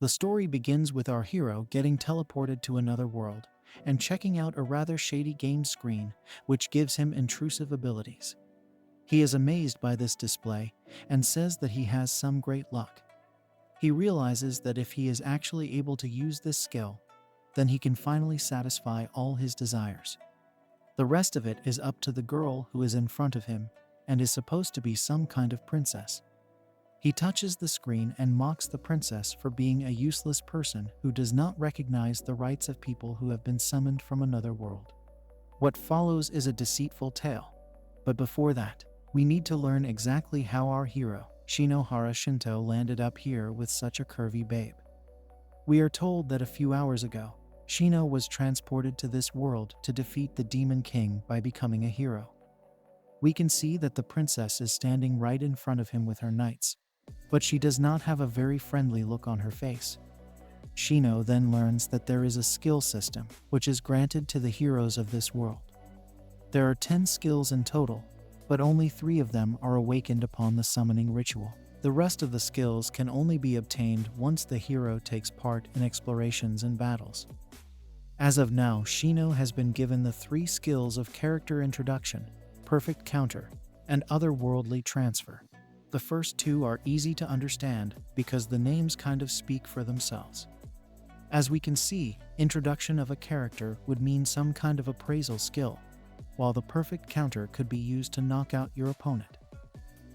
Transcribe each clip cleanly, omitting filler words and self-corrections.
The story begins with our hero getting teleported to another world and checking out a rather shady game screen, which gives him intrusive abilities. He is amazed by this display and says that he has some great luck. He realizes that if he is actually able to use this skill, then he can finally satisfy all his desires. The rest of it is up to the girl who is in front of him and is supposed to be some kind of princess. He touches the screen and mocks the princess for being a useless person who does not recognize the rights of people who have been summoned from another world. What follows is a deceitful tale. But before that, we need to learn exactly how our hero, Shinohara Shinto, landed up here with such a curvy babe. We are told that a few hours ago, Shino was transported to this world to defeat the Demon King by becoming a hero. We can see that the princess is standing right in front of him with her knights, but she does not have a very friendly look on her face. Shino then learns that there is a skill system which is granted to the heroes of this world. There are 10 skills in total, but only 3 of them are awakened upon the summoning ritual. The rest of the skills can only be obtained once the hero takes part in explorations and battles. As of now, Shino has been given the 3 skills of character introduction, perfect counter, and otherworldly transfer. The first 2 are easy to understand because the names kind of speak for themselves. As we can see, introduction of a character would mean some kind of appraisal skill, while the perfect counter could be used to knock out your opponent.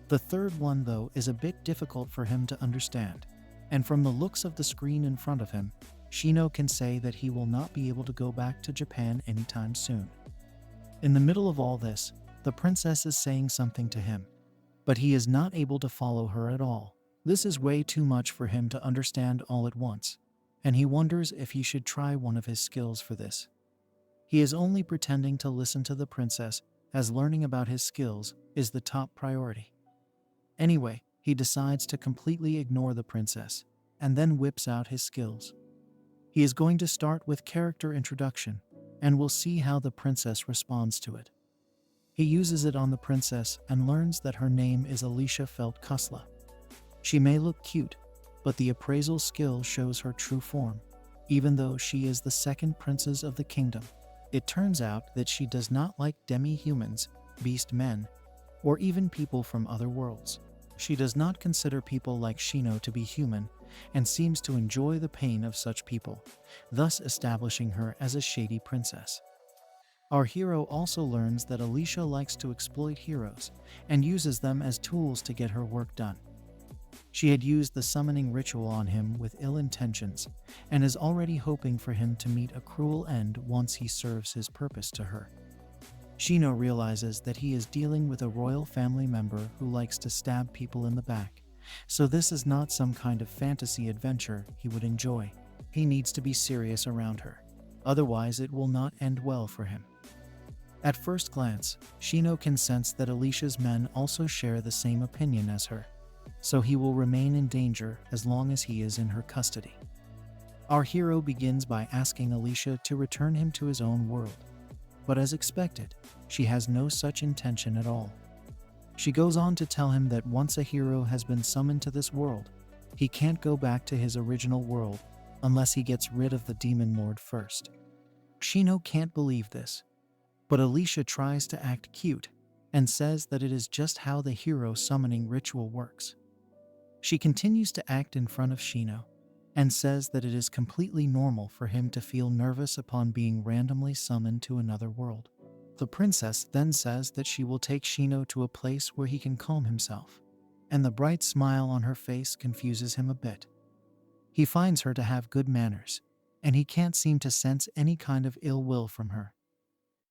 The third one, though, is a bit difficult for him to understand, and from the looks of the screen in front of him, Shino can say that he will not be able to go back to Japan anytime soon. In the middle of all this, the princess is saying something to him, but he is not able to follow her at all. This is way too much for him to understand all at once, and he wonders if he should try one of his skills for this. He is only pretending to listen to the princess, as learning about his skills is the top priority. Anyway, he decides to completely ignore the princess, and then whips out his skills. He is going to start with character introduction, and we'll see how the princess responds to it. He uses it on the princess and learns that her name is Alicia Feldkusla. She may look cute, but the appraisal skill shows her true form, even though she is the second princess of the kingdom. It turns out that she does not like demi-humans, beast men, or even people from other worlds. She does not consider people like Shino to be human and seems to enjoy the pain of such people, thus establishing her as a shady princess. Our hero also learns that Alicia likes to exploit heroes and uses them as tools to get her work done. She had used the summoning ritual on him with ill intentions and is already hoping for him to meet a cruel end once he serves his purpose to her. Shino realizes that he is dealing with a royal family member who likes to stab people in the back, so this is not some kind of fantasy adventure he would enjoy. He needs to be serious around her, otherwise it will not end well for him. At first glance, Shino can sense that Alicia's men also share the same opinion as her, so he will remain in danger as long as he is in her custody. Our hero begins by asking Alicia to return him to his own world, but as expected, she has no such intention at all. She goes on to tell him that once a hero has been summoned to this world, he can't go back to his original world unless he gets rid of the demon lord first. Shino can't believe this, but Alicia tries to act cute and says that it is just how the hero summoning ritual works. She continues to act in front of Shino and says that it is completely normal for him to feel nervous upon being randomly summoned to another world. The princess then says that she will take Shino to a place where he can calm himself, and the bright smile on her face confuses him a bit. He finds her to have good manners, and he can't seem to sense any kind of ill will from her.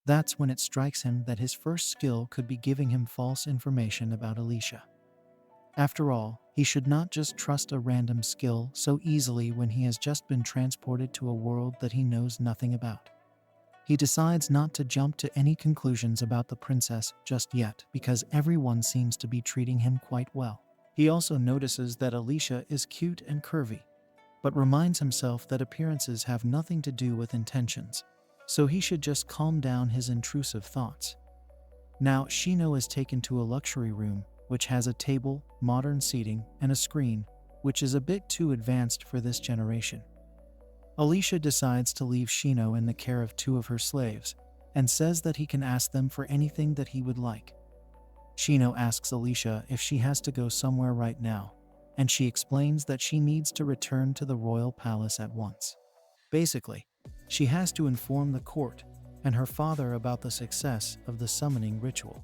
That's when it strikes him that his first skill could be giving him false information about Alicia. After all, he should not just trust a random skill so easily when he has just been transported to a world that he knows nothing about. He decides not to jump to any conclusions about the princess just yet because everyone seems to be treating him quite well. He also notices that Alicia is cute and curvy, but reminds himself that appearances have nothing to do with intentions, so he should just calm down his intrusive thoughts. Now, Shino is taken to a luxury room, which has a table, modern seating, and a screen, which is a bit too advanced for this generation. Alicia decides to leave Shino in the care of two of her slaves, and says that he can ask them for anything that he would like. Shino asks Alicia if she has to go somewhere right now, and she explains that she needs to return to the royal palace at once. Basically, she has to inform the court and her father about the success of the summoning ritual.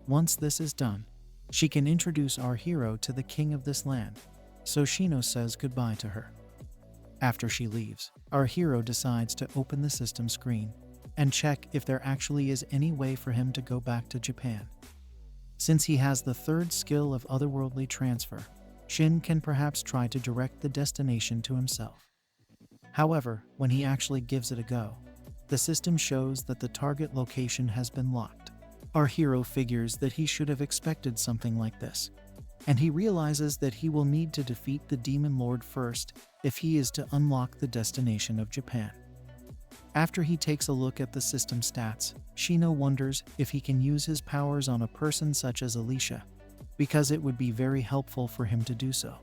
Once this is done, she can introduce our hero to the king of this land, so Shino says goodbye to her. After she leaves, our hero decides to open the system screen and check if there actually is any way for him to go back to Japan. Since he has the third skill of otherworldly transfer, Shin can perhaps try to direct the destination to himself. However, when he actually gives it a go, the system shows that the target location has been locked. Our hero figures that he should have expected something like this, and he realizes that he will need to defeat the Demon Lord first if he is to unlock the destination of Japan. After he takes a look at the system stats, Shino wonders if he can use his powers on a person such as Alicia, because it would be very helpful for him to do so.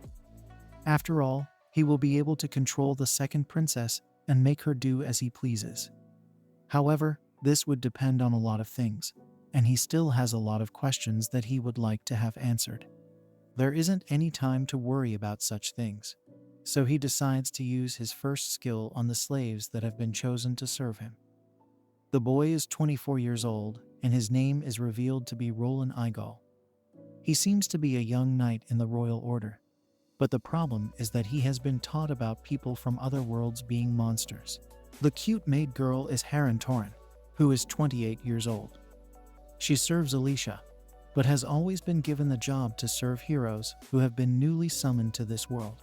After all, he will be able to control the second princess and make her do as he pleases. However, this would depend on a lot of things, and he still has a lot of questions that he would like to have answered. There isn't any time to worry about such things, so he decides to use his first skill on the slaves that have been chosen to serve him. The boy is 24 years old, and his name is revealed to be Roland Igal. He seems to be a young knight in the royal order, but the problem is that he has been taught about people from other worlds being monsters. The cute maid girl is Haran Torin, who is 28 years old. She serves Alicia, but has always been given the job to serve heroes who have been newly summoned to this world.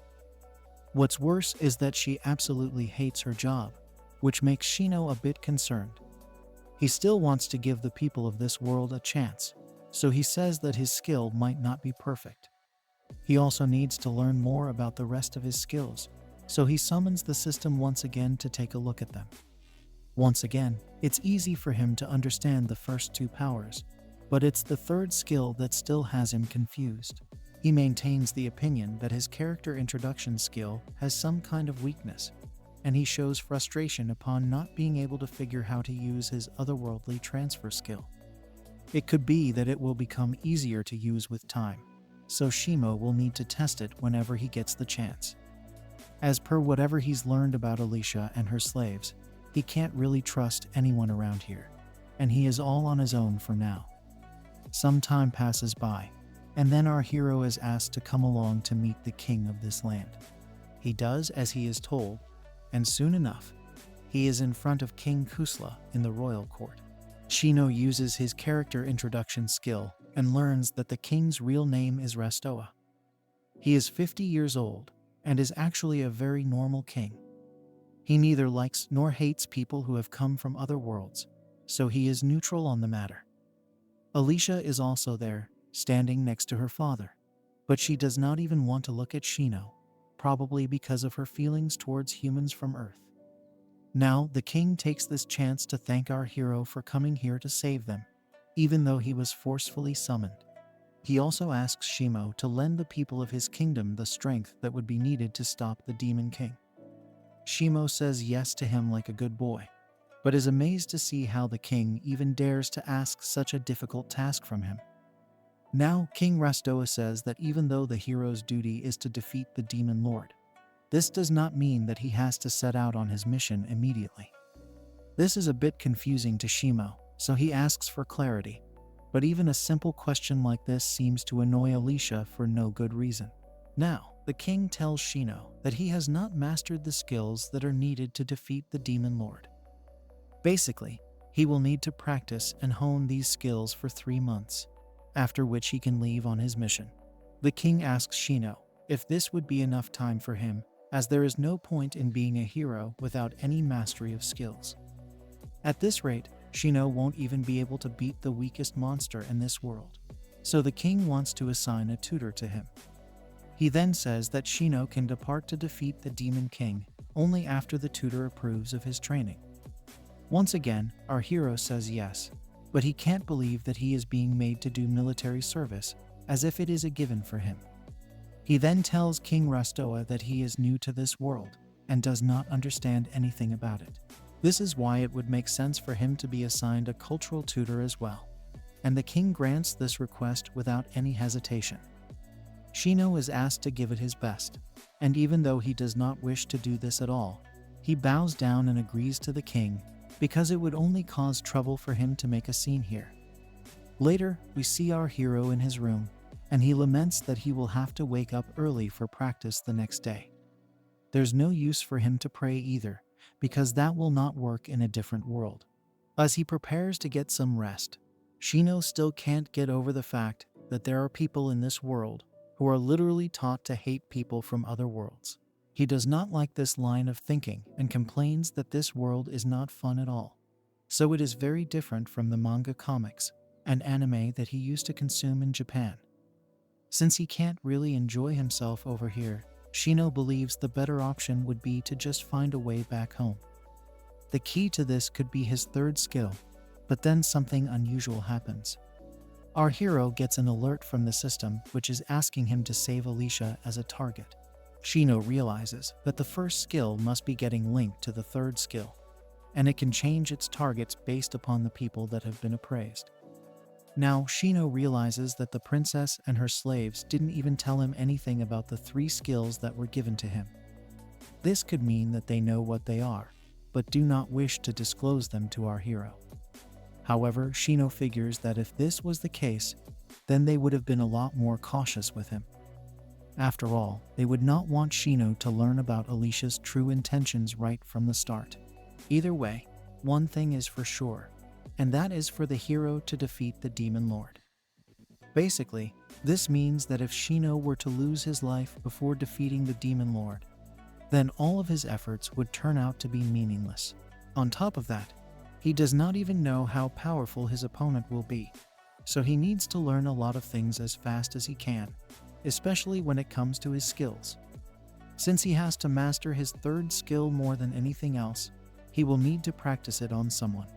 What's worse is that she absolutely hates her job, which makes Shino a bit concerned. He still wants to give the people of this world a chance, so he says that his skill might not be perfect. He also needs to learn more about the rest of his skills, so he summons the system once again to take a look at them. Once again, it's easy for him to understand the first two powers, but it's the third skill that still has him confused. He maintains the opinion that his character introduction skill has some kind of weakness, and he shows frustration upon not being able to figure how to use his otherworldly transfer skill. It could be that it will become easier to use with time, so Shimo will need to test it whenever he gets the chance. As per whatever he's learned about Alicia and her slaves, he can't really trust anyone around here, and he is all on his own for now. Some time passes by, and then our hero is asked to come along to meet the king of this land. He does as he is told, and soon enough, he is in front of King Kusla in the royal court. Shino uses his character introduction skill and learns that the king's real name is Rastoa. He is 50 years old and is actually a very normal king. He neither likes nor hates people who have come from other worlds, so he is neutral on the matter. Alicia is also there, standing next to her father, but she does not even want to look at Shino, probably because of her feelings towards humans from Earth. Now, the king takes this chance to thank our hero for coming here to save them, even though he was forcefully summoned. He also asks Shimo to lend the people of his kingdom the strength that would be needed to stop the Demon King. Shimo says yes to him like a good boy, but is amazed to see how the king even dares to ask such a difficult task from him. Now, King Rastoa says that even though the hero's duty is to defeat the Demon Lord, this does not mean that he has to set out on his mission immediately. This is a bit confusing to Shimo, so he asks for clarity, but even a simple question like this seems to annoy Alicia for no good reason. Now, the king tells Shino that he has not mastered the skills that are needed to defeat the Demon Lord. Basically, he will need to practice and hone these skills for 3 months, after which he can leave on his mission. The king asks Shino if this would be enough time for him, as there is no point in being a hero without any mastery of skills. At this rate, Shino won't even be able to beat the weakest monster in this world, so the king wants to assign a tutor to him. He then says that Shino can depart to defeat the Demon King only after the tutor approves of his training. Once again, our hero says yes, but he can't believe that he is being made to do military service, as if it is a given for him. He then tells King Rastoa that he is new to this world and does not understand anything about it. This is why it would make sense for him to be assigned a cultural tutor as well. And the king grants this request without any hesitation. Shino is asked to give it his best, and even though he does not wish to do this at all, he bows down and agrees to the king because it would only cause trouble for him to make a scene here. Later, we see our hero in his room, and he laments that he will have to wake up early for practice the next day. There's no use for him to pray either, because that will not work in a different world. As he prepares to get some rest, Shino still can't get over the fact that there are people in this world who are literally taught to hate people from other worlds. He does not like this line of thinking and complains that this world is not fun at all. So it is very different from the manga comics and anime that he used to consume in Japan. Since he can't really enjoy himself over here, Shino believes the better option would be to just find a way back home. The key to this could be his third skill, but then something unusual happens. Our hero gets an alert from the system which is asking him to save Alicia as a target. Shino realizes that the first skill must be getting linked to the third skill, and it can change its targets based upon the people that have been appraised. Now, Shino realizes that the princess and her slaves didn't even tell him anything about the 3 skills that were given to him. This could mean that they know what they are, but do not wish to disclose them to our hero. However, Shino figures that if this was the case, then they would have been a lot more cautious with him. After all, they would not want Shino to learn about Alicia's true intentions right from the start. Either way, one thing is for sure, and that is for the hero to defeat the Demon Lord. Basically, this means that if Shino were to lose his life before defeating the Demon Lord, then all of his efforts would turn out to be meaningless. On top of that, he does not even know how powerful his opponent will be, so he needs to learn a lot of things as fast as he can, especially when it comes to his skills. Since he has to master his third skill more than anything else, he will need to practice it on someone.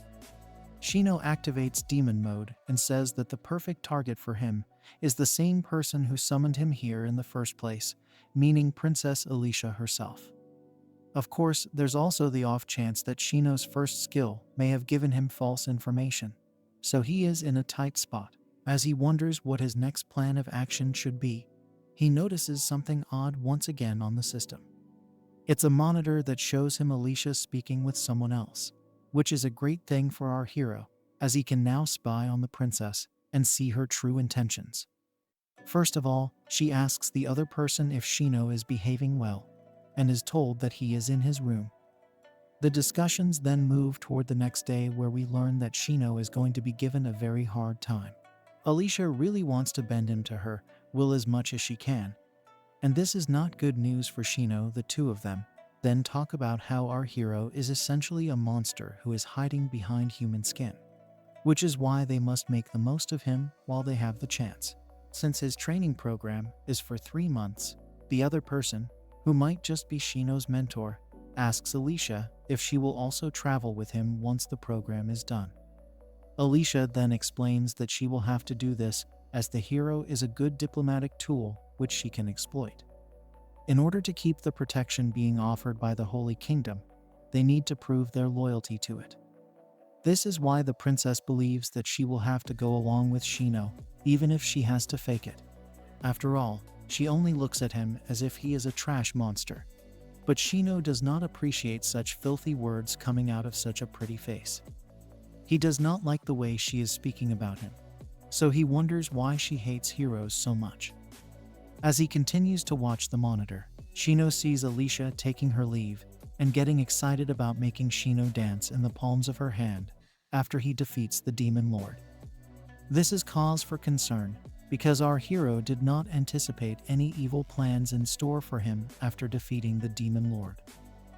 Shino activates demon mode and says that the perfect target for him is the same person who summoned him here in the first place, meaning Princess Alicia herself. Of course, there's also the off chance that Shino's first skill may have given him false information, so he is in a tight spot. As he wonders what his next plan of action should be, he notices something odd once again on the system. It's a monitor that shows him Alicia speaking with someone else, which is a great thing for our hero, as he can now spy on the princess and see her true intentions. First of all, she asks the other person if Shino is behaving well, and is told that he is in his room. The discussions then move toward the next day, where we learn that Shino is going to be given a very hard time. Alicia really wants to bend him to her will as much as she can, and this is not good news for Shino. The two of them then talk about how our hero is essentially a monster who is hiding behind human skin, which is why they must make the most of him while they have the chance. Since his training program is for 3 months, the other person, who might just be Shino's mentor, asks Alicia if she will also travel with him once the program is done. Alicia then explains that she will have to do this as the hero is a good diplomatic tool which she can exploit. In order to keep the protection being offered by the Holy Kingdom, they need to prove their loyalty to it. This is why the princess believes that she will have to go along with Shino, even if she has to fake it. After all, she only looks at him as if he is a trash monster. But Shino does not appreciate such filthy words coming out of such a pretty face. He does not like the way she is speaking about him, so he wonders why she hates heroes so much. As he continues to watch the monitor, Shino sees Alicia taking her leave and getting excited about making Shino dance in the palms of her hand after he defeats the Demon Lord. This is cause for concern, because our hero did not anticipate any evil plans in store for him after defeating the Demon Lord.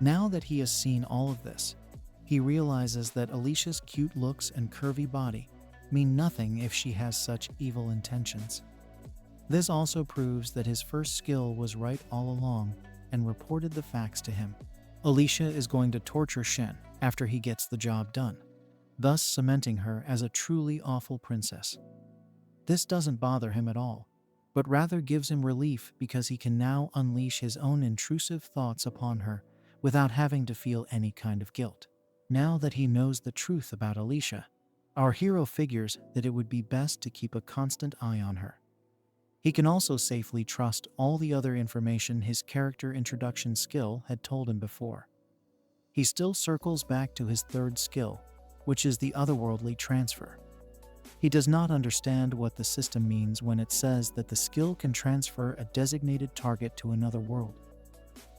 Now that he has seen all of this, he realizes that Alicia's cute looks and curvy body mean nothing if she has such evil intentions. This also proves that his first skill was right all along and reported the facts to him. Alicia is going to torture Shen after he gets the job done, thus cementing her as a truly awful princess. This doesn't bother him at all, but rather gives him relief because he can now unleash his own intrusive thoughts upon her without having to feel any kind of guilt. Now that he knows the truth about Alicia, our hero figures that it would be best to keep a constant eye on her. He can also safely trust all the other information his character introduction skill had told him before. He still circles back to his third skill, which is the otherworldly transfer. He does not understand what the system means when it says that the skill can transfer a designated target to another world.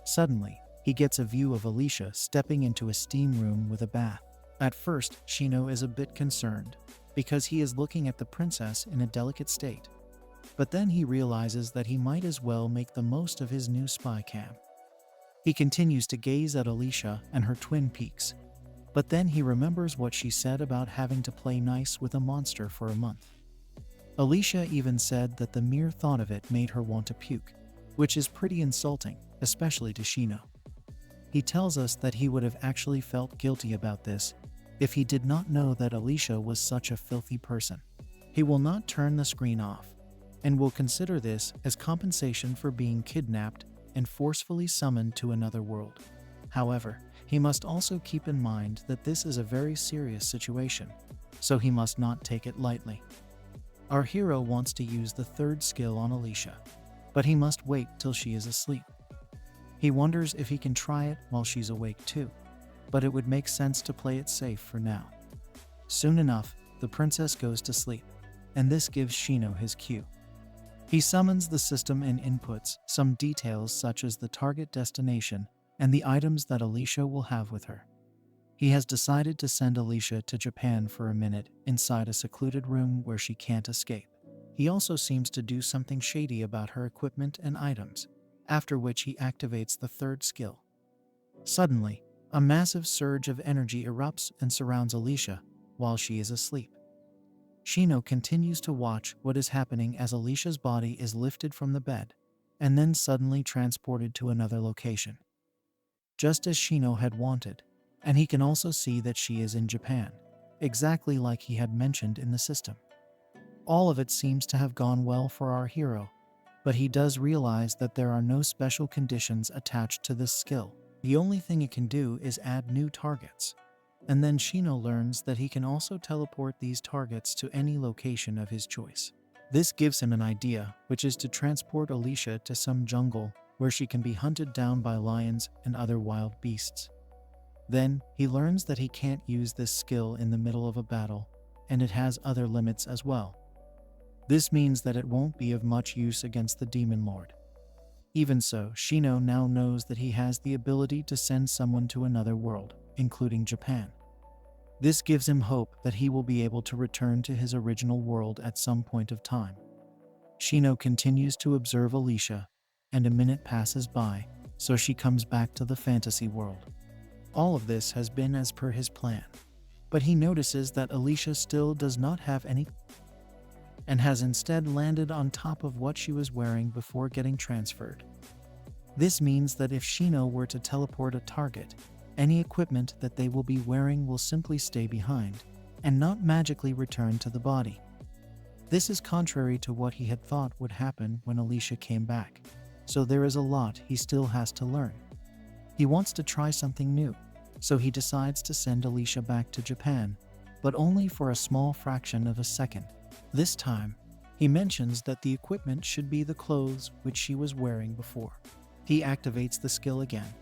Suddenly, he gets a view of Alicia stepping into a steam room with a bath. At first, Shino is a bit concerned, because he is looking at the princess in a delicate state. But then he realizes that he might as well make the most of his new spy cam. He continues to gaze at Alicia and her twin peaks, but then he remembers what she said about having to play nice with a monster for a month. Alicia even said that the mere thought of it made her want to puke, which is pretty insulting, especially to Shino. He tells us that he would have actually felt guilty about this if he did not know that Alicia was such a filthy person. He will not turn the screen off, and will consider this as compensation for being kidnapped and forcefully summoned to another world. However, he must also keep in mind that this is a very serious situation, so he must not take it lightly. Our hero wants to use the third skill on Alicia, but he must wait till she is asleep. He wonders if he can try it while she's awake too, but it would make sense to play it safe for now. Soon enough, the princess goes to sleep, and this gives Shino his cue. He summons the system and inputs some details such as the target destination and the items that Alicia will have with her. He has decided to send Alicia to Japan for a minute inside a secluded room where she can't escape. He also seems to do something shady about her equipment and items, after which he activates the third skill. Suddenly, a massive surge of energy erupts and surrounds Alicia while she is asleep. Shino continues to watch what is happening as Alicia's body is lifted from the bed and then suddenly transported to another location, just as Shino had wanted, and he can also see that she is in Japan, exactly like he had mentioned in the system. All of it seems to have gone well for our hero, but he does realize that there are no special conditions attached to this skill. The only thing it can do is add new targets. And then Shino learns that he can also teleport these targets to any location of his choice. This gives him an idea, which is to transport Alicia to some jungle where she can be hunted down by lions and other wild beasts. Then, he learns that he can't use this skill in the middle of a battle, and it has other limits as well. This means that it won't be of much use against the Demon Lord. Even so, Shino now knows that he has the ability to send someone to another world, including Japan. This gives him hope that he will be able to return to his original world at some point of time. Shino continues to observe Alicia, and a minute passes by, so she comes back to the fantasy world. All of this has been as per his plan, but he notices that Alicia still does not have any and has instead landed on top of what she was wearing before getting transferred. This means that if Shino were to teleport a target, any equipment that they will be wearing will simply stay behind and not magically return to the body. This is contrary to what he had thought would happen when Alicia came back, so there is a lot he still has to learn. He wants to try something new, so he decides to send Alicia back to Japan, but only for a small fraction of a second. This time, he mentions that the equipment should be the clothes which she was wearing before. He activates the skill again,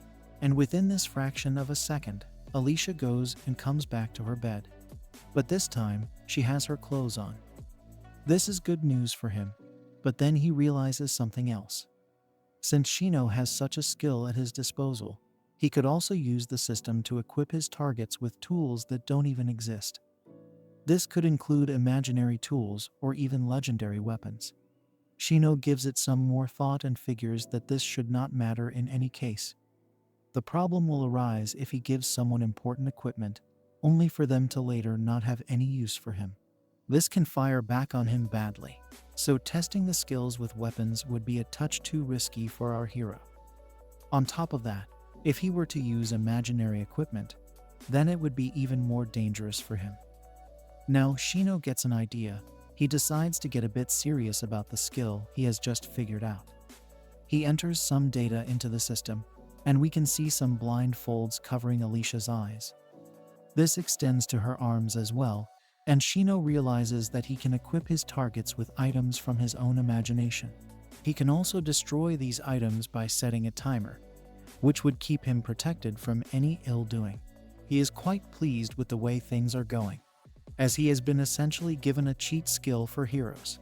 and within this fraction of a second, Alicia goes and comes back to her bed. But this time, she has her clothes on. This is good news for him, but then he realizes something else. Since Shino has such a skill at his disposal, he could also use the system to equip his targets with tools that don't even exist. This could include imaginary tools or even legendary weapons. Shino gives it some more thought and figures that this should not matter in any case. The problem will arise if he gives someone important equipment, only for them to later not have any use for him. This can fire back on him badly, so testing the skills with weapons would be a touch too risky for our hero. On top of that, if he were to use imaginary equipment, then it would be even more dangerous for him. Now Shino gets an idea, he decides to get a bit serious about the skill he has just figured out. He enters some data into the system, and we can see some blind folds covering Alicia's eyes. This extends to her arms as well, and Shino realizes that he can equip his targets with items from his own imagination. He can also destroy these items by setting a timer, which would keep him protected from any ill-doing. He is quite pleased with the way things are going, as he has been essentially given a cheat skill for heroes.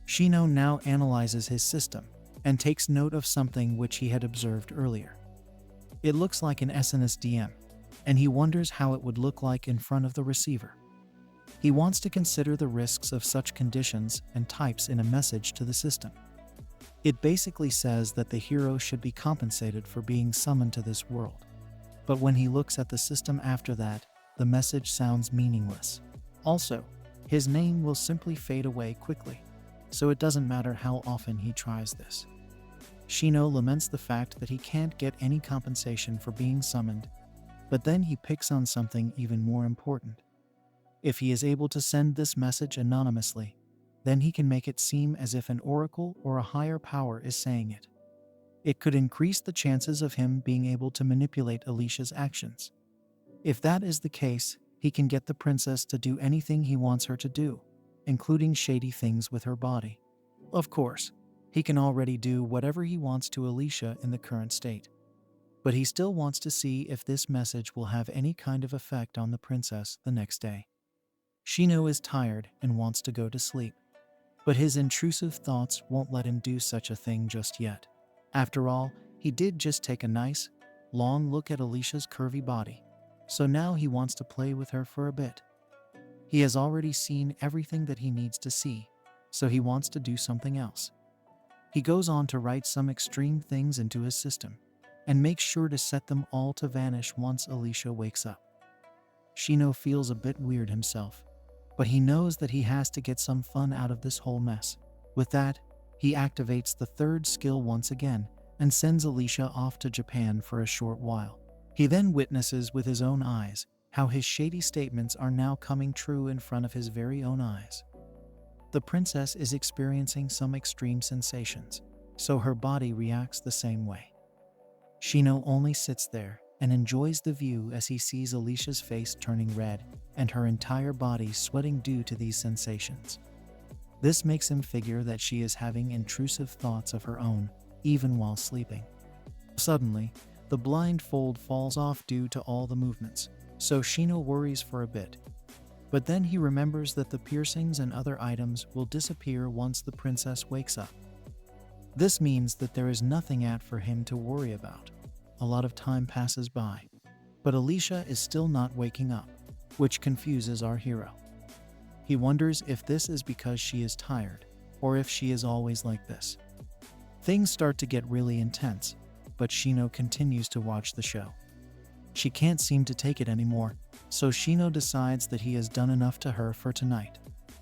Shino now analyzes his system and takes note of something which he had observed earlier. It looks like an SNSDM, and he wonders how it would look like in front of the receiver. He wants to consider the risks of such conditions and types in a message to the system. It basically says that the hero should be compensated for being summoned to this world. But when he looks at the system after that, the message sounds meaningless. Also, his name will simply fade away quickly, so it doesn't matter how often he tries this. Shino laments the fact that he can't get any compensation for being summoned, but then he picks on something even more important. If he is able to send this message anonymously, then he can make it seem as if an oracle or a higher power is saying it. It could increase the chances of him being able to manipulate Alicia's actions. If that is the case, he can get the princess to do anything he wants her to do, including shady things with her body. Of course, he can already do whatever he wants to Alicia in the current state. But he still wants to see if this message will have any kind of effect on the princess the next day. Shino is tired and wants to go to sleep, but his intrusive thoughts won't let him do such a thing just yet. After all, he did just take a nice, long look at Alicia's curvy body, so now he wants to play with her for a bit. He has already seen everything that he needs to see, so he wants to do something else. He goes on to write some extreme things into his system, and makes sure to set them all to vanish once Alicia wakes up. Shino feels a bit weird himself, but he knows that he has to get some fun out of this whole mess. With that, he activates the third skill once again and sends Alicia off to Japan for a short while. He then witnesses with his own eyes how his shady statements are now coming true in front of his very own eyes. The princess is experiencing some extreme sensations, so her body reacts the same way. Shino only sits there and enjoys the view as he sees Alicia's face turning red and her entire body sweating due to these sensations. This makes him figure that she is having intrusive thoughts of her own, even while sleeping. Suddenly, the blindfold falls off due to all the movements, so Shino worries for a bit. But then he remembers that the piercings and other items will disappear once the princess wakes up. This means that there is nothing for him to worry about. A lot of time passes by, but Alicia is still not waking up, which confuses our hero. He wonders if this is because she is tired, or if she is always like this. Things start to get really intense, but Shino continues to watch the show. She can't seem to take it anymore, so Shino decides that he has done enough to her for tonight,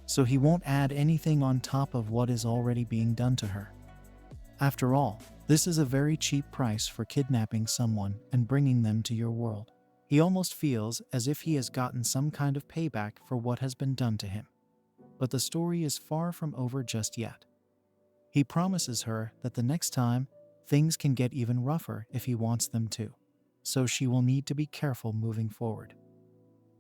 so he won't add anything on top of what is already being done to her. After all, this is a very cheap price for kidnapping someone and bringing them to your world. He almost feels as if he has gotten some kind of payback for what has been done to him. But the story is far from over just yet. He promises her that the next time, things can get even rougher if he wants them to, so she will need to be careful moving forward.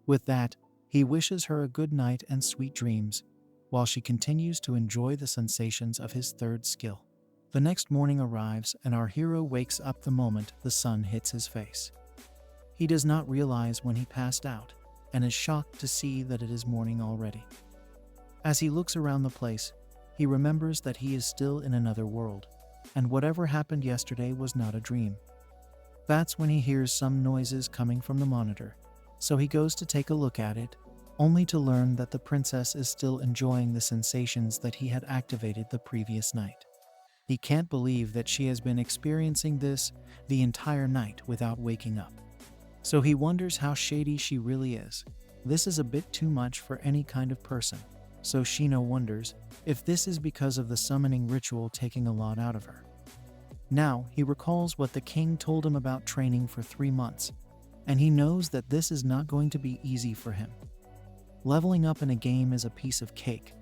With that, he wishes her a good night and sweet dreams, while she continues to enjoy the sensations of his third skill. The next morning arrives and our hero wakes up the moment the sun hits his face. He does not realize when he passed out and is shocked to see that it is morning already. As he looks around the place, he remembers that he is still in another world, and whatever happened yesterday was not a dream. That's when he hears some noises coming from the monitor, so he goes to take a look at it, only to learn that the princess is still enjoying the sensations that he had activated the previous night. He can't believe that she has been experiencing this the entire night without waking up. So he wonders how shady she really is. This is a bit too much for any kind of person, so Shino wonders if this is because of the summoning ritual taking a lot out of her. Now he recalls what the king told him about training for 3 months, and he knows that this is not going to be easy for him. Leveling up in a game is a piece of cake,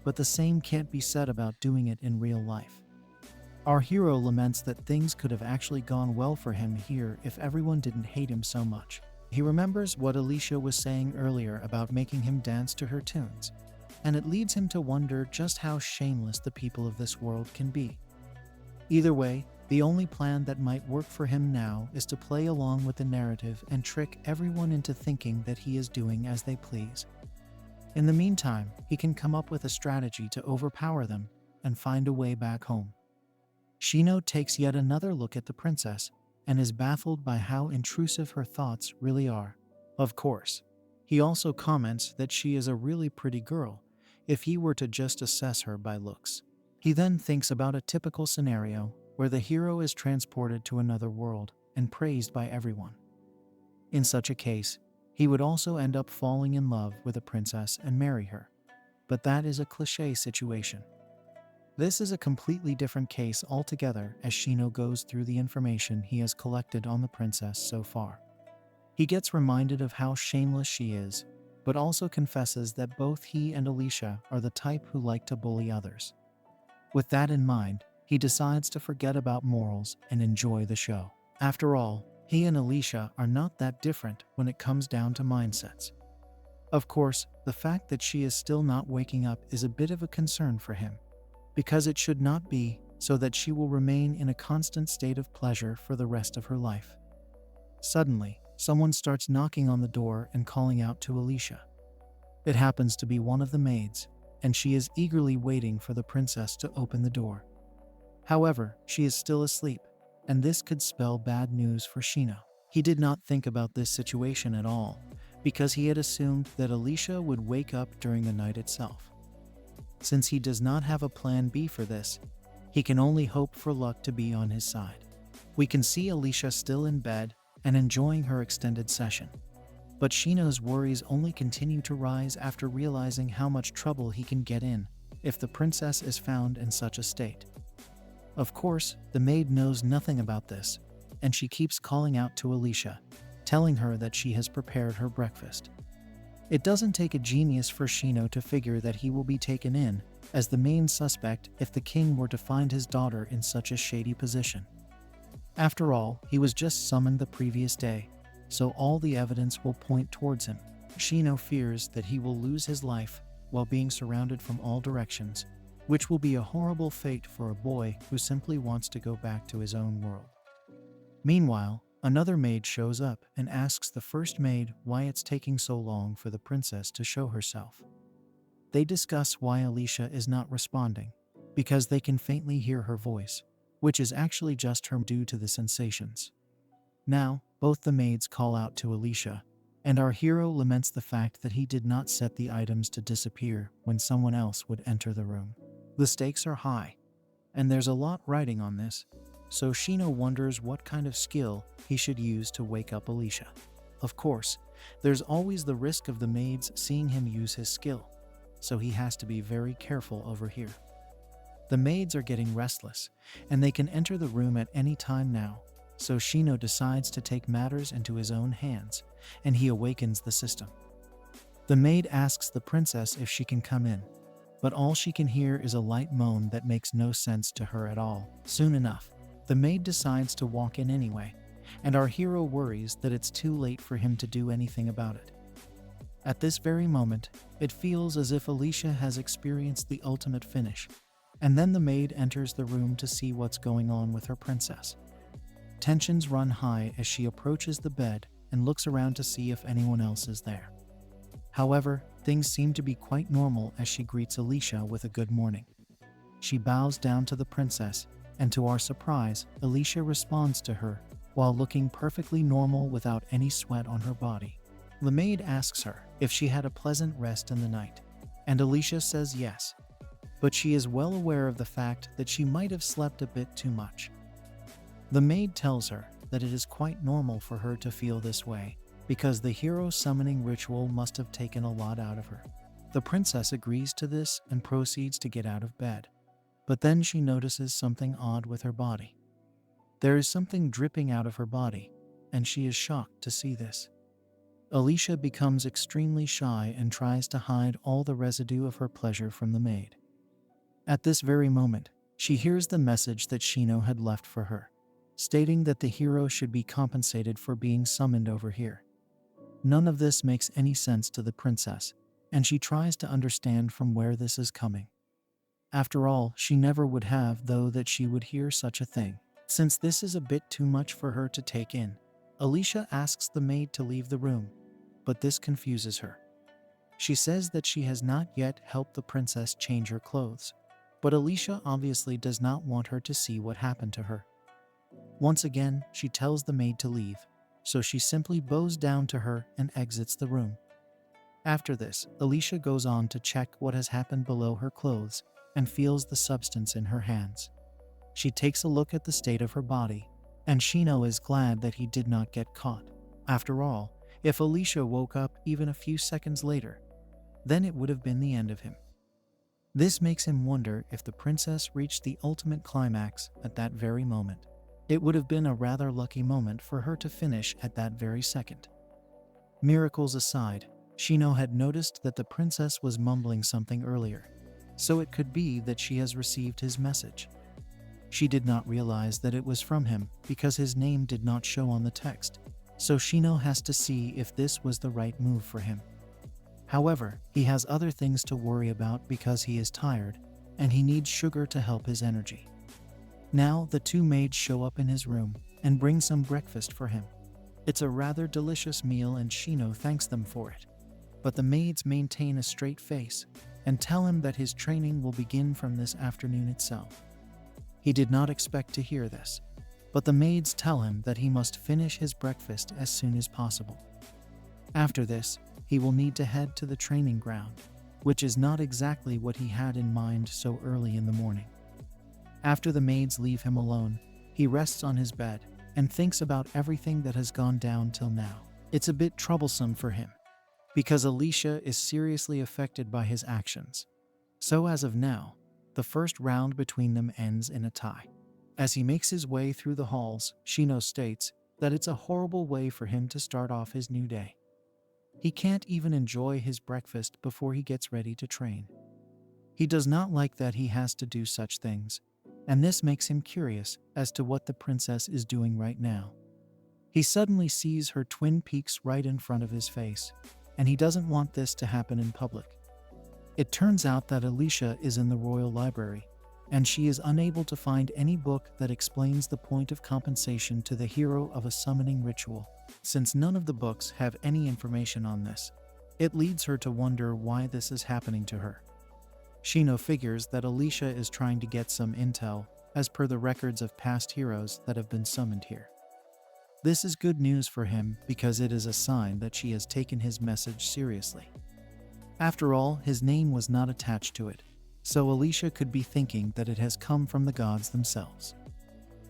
but the same can't be said about doing it in real life. Our hero laments that things could have actually gone well for him here if everyone didn't hate him so much. He remembers what Alicia was saying earlier about making him dance to her tunes, and it leads him to wonder just how shameless the people of this world can be. Either way, the only plan that might work for him now is to play along with the narrative and trick everyone into thinking that he is doing as they please. In the meantime, he can come up with a strategy to overpower them and find a way back home. Shino takes yet another look at the princess and is baffled by how intrusive her thoughts really are. Of course, he also comments that she is a really pretty girl if he were to just assess her by looks. He then thinks about a typical scenario where the hero is transported to another world and praised by everyone. In such a case, he would also end up falling in love with a princess and marry her. But that is a cliché situation. This is a completely different case altogether as Shino goes through the information he has collected on the princess so far. He gets reminded of how shameless she is, but also confesses that both he and Alicia are the type who like to bully others. With that in mind, he decides to forget about morals and enjoy the show. After all, he and Alicia are not that different when it comes down to mindsets. Of course, the fact that she is still not waking up is a bit of a concern for him, because it should not be, so that she will remain in a constant state of pleasure for the rest of her life. Suddenly, someone starts knocking on the door and calling out to Alicia. It happens to be one of the maids, and she is eagerly waiting for the princess to open the door. However, she is still asleep, and this could spell bad news for Shino. He did not think about this situation at all, because he had assumed that Alicia would wake up during the night itself. Since he does not have a plan B for this, he can only hope for luck to be on his side. We can see Alicia still in bed and enjoying her extended session. But Shino's worries only continue to rise after realizing how much trouble he can get in if the princess is found in such a state. Of course, the maid knows nothing about this, and she keeps calling out to Alicia, telling her that she has prepared her breakfast. It doesn't take a genius for Shino to figure that he will be taken in as the main suspect if the king were to find his daughter in such a shady position. After all, he was just summoned the previous day, so all the evidence will point towards him. Shino fears that he will lose his life while being surrounded from all directions, which will be a horrible fate for a boy who simply wants to go back to his own world. Meanwhile, another maid shows up and asks the first maid why it's taking so long for the princess to show herself. They discuss why Alicia is not responding, because they can faintly hear her voice, which is actually just her due to the sensations. Now, both the maids call out to Alicia, and our hero laments the fact that he did not set the items to disappear when someone else would enter the room. The stakes are high, and there's a lot riding on this, so Shino wonders what kind of skill he should use to wake up Alicia. Of course, there's always the risk of the maids seeing him use his skill, so he has to be very careful over here. The maids are getting restless, and they can enter the room at any time now, so Shino decides to take matters into his own hands, and he awakens the system. The maid asks the princess if she can come in, but all she can hear is a light moan that makes no sense to her at all. Soon enough, the maid decides to walk in anyway, and our hero worries that it's too late for him to do anything about it. At this very moment, it feels as if Alicia has experienced the ultimate finish, and then the maid enters the room to see what's going on with her princess. Tensions run high as she approaches the bed and looks around to see if anyone else is there. However, things seem to be quite normal as she greets Alicia with a good morning. She bows down to the princess, and to our surprise, Alicia responds to her while looking perfectly normal without any sweat on her body. The maid asks her if she had a pleasant rest in the night, and Alicia says yes, but she is well aware of the fact that she might have slept a bit too much. The maid tells her that it is quite normal for her to feel this way, because the hero summoning ritual must have taken a lot out of her. The princess agrees to this and proceeds to get out of bed, but then she notices something odd with her body. There is something dripping out of her body, and she is shocked to see this. Alicia becomes extremely shy and tries to hide all the residue of her pleasure from the maid. At this very moment, she hears the message that Shino had left for her, stating that the hero should be compensated for being summoned over here. None of this makes any sense to the princess, and she tries to understand from where this is coming. After all, she never would have, though, that she would hear such a thing. Since this is a bit too much for her to take in, Alicia asks the maid to leave the room, but this confuses her. She says that she has not yet helped the princess change her clothes, but Alicia obviously does not want her to see what happened to her. Once again, she tells the maid to leave, so she simply bows down to her and exits the room. After this, Alicia goes on to check what has happened below her clothes and feels the substance in her hands. She takes a look at the state of her body, and Shino is glad that he did not get caught. After all, if Alicia woke up even a few seconds later, then it would have been the end of him. This makes him wonder if the princess reached the ultimate climax at that very moment. It would have been a rather lucky moment for her to finish at that very second. Miracles aside, Shino had noticed that the princess was mumbling something earlier, so it could be that she has received his message. She did not realize that it was from him because his name did not show on the text, so Shino has to see if this was the right move for him. However, he has other things to worry about because he is tired, and he needs sugar to help his energy. Now, the two maids show up in his room and bring some breakfast for him. It's a rather delicious meal and Shino thanks them for it. But the maids maintain a straight face and tell him that his training will begin from this afternoon itself. He did not expect to hear this, but the maids tell him that he must finish his breakfast as soon as possible. After this, he will need to head to the training ground, which is not exactly what he had in mind so early in the morning. After the maids leave him alone, he rests on his bed and thinks about everything that has gone down till now. It's a bit troublesome for him, because Alicia is seriously affected by his actions. So as of now, the first round between them ends in a tie. As he makes his way through the halls, Shino states that it's a horrible way for him to start off his new day. He can't even enjoy his breakfast before he gets ready to train. He does not like that he has to do such things, and this makes him curious as to what the princess is doing right now. He suddenly sees her twin peaks right in front of his face, and he doesn't want this to happen in public. It turns out that Alicia is in the royal library, and she is unable to find any book that explains the point of compensation to the hero of a summoning ritual. Since none of the books have any information on this, it leads her to wonder why this is happening to her. Shino figures that Alicia is trying to get some intel as per the records of past heroes that have been summoned here. This is good news for him because it is a sign that she has taken his message seriously. After all, his name was not attached to it, so Alicia could be thinking that it has come from the gods themselves.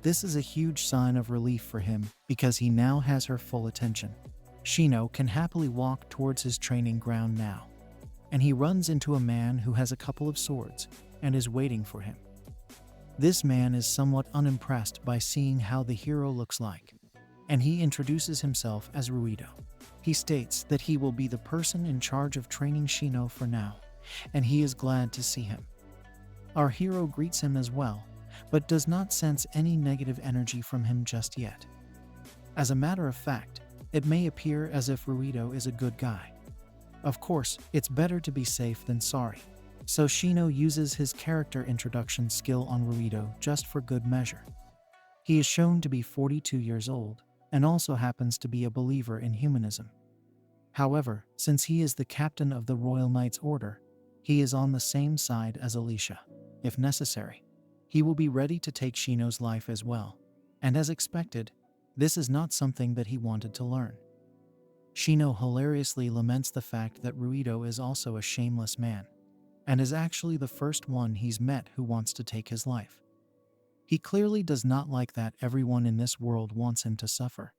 This is a huge sign of relief for him because he now has her full attention. Shino can happily walk towards his training ground now, and he runs into a man who has a couple of swords and is waiting for him. This man is somewhat unimpressed by seeing how the hero looks like, and he introduces himself as Ruido. He states that he will be the person in charge of training Shino for now, and he is glad to see him. Our hero greets him as well, but does not sense any negative energy from him just yet. As a matter of fact, it may appear as if Ruido is a good guy. Of course, it's better to be safe than sorry, so Shino uses his character introduction skill on Ruido just for good measure. He is shown to be 42 years old, and also happens to be a believer in humanism. However, since he is the captain of the Royal Knights Order, he is on the same side as Alicia. If necessary, he will be ready to take Shino's life as well, and as expected, this is not something that he wanted to learn. Shino hilariously laments the fact that Ruido is also a shameless man, and is actually the first one he's met who wants to take his life. He clearly does not like that everyone in this world wants him to suffer,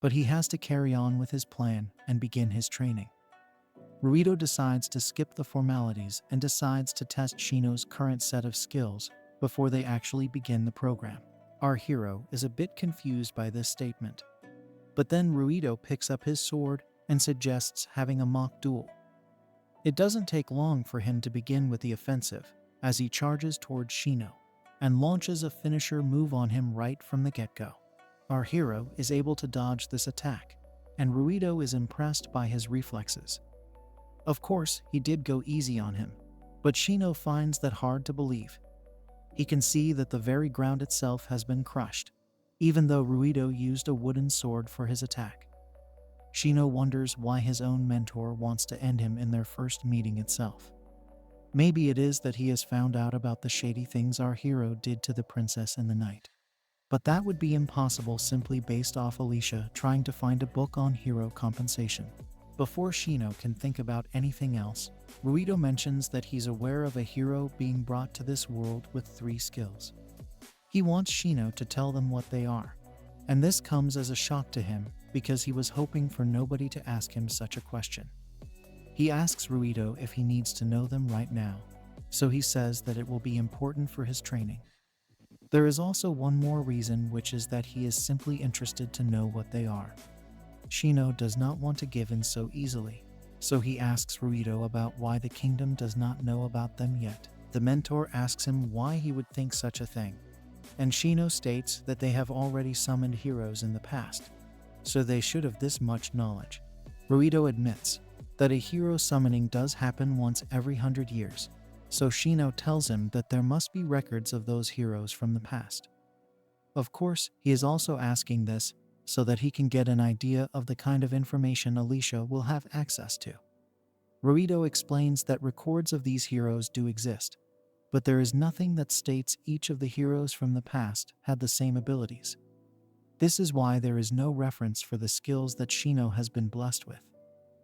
but he has to carry on with his plan and begin his training. Ruido decides to skip the formalities and decides to test Shino's current set of skills before they actually begin the program. Our hero is a bit confused by this statement, but then Ruido picks up his sword and suggests having a mock duel. It doesn't take long for him to begin with the offensive as he charges towards Shino and launches a finisher move on him right from the get-go. Our hero is able to dodge this attack, and Ruido is impressed by his reflexes. Of course, he did go easy on him, but Shino finds that hard to believe. He can see that the very ground itself has been crushed, even though Ruido used a wooden sword for his attack. Shino wonders why his own mentor wants to end him in their first meeting itself. Maybe it is that he has found out about the shady things our hero did to the princess in the night. But that would be impossible simply based off Alicia trying to find a book on hero compensation. Before Shino can think about anything else, Ruido mentions that he's aware of a hero being brought to this world with 3 skills. He wants Shino to tell them what they are, and this comes as a shock to him because he was hoping for nobody to ask him such a question. He asks Ruido if he needs to know them right now, so he says that it will be important for his training. There is also one more reason, which is that he is simply interested to know what they are. Shino does not want to give in so easily, so he asks Ruido about why the kingdom does not know about them yet. The mentor asks him why he would think such a thing, and Shino states that they have already summoned heroes in the past, so they should have this much knowledge. Ruido admits that a hero summoning does happen once every 100 years, so Shino tells him that there must be records of those heroes from the past. Of course, he is also asking this so that he can get an idea of the kind of information Alicia will have access to. Ruido explains that records of these heroes do exist, but there is nothing that states each of the heroes from the past had the same abilities. This is why there is no reference for the skills that Shino has been blessed with.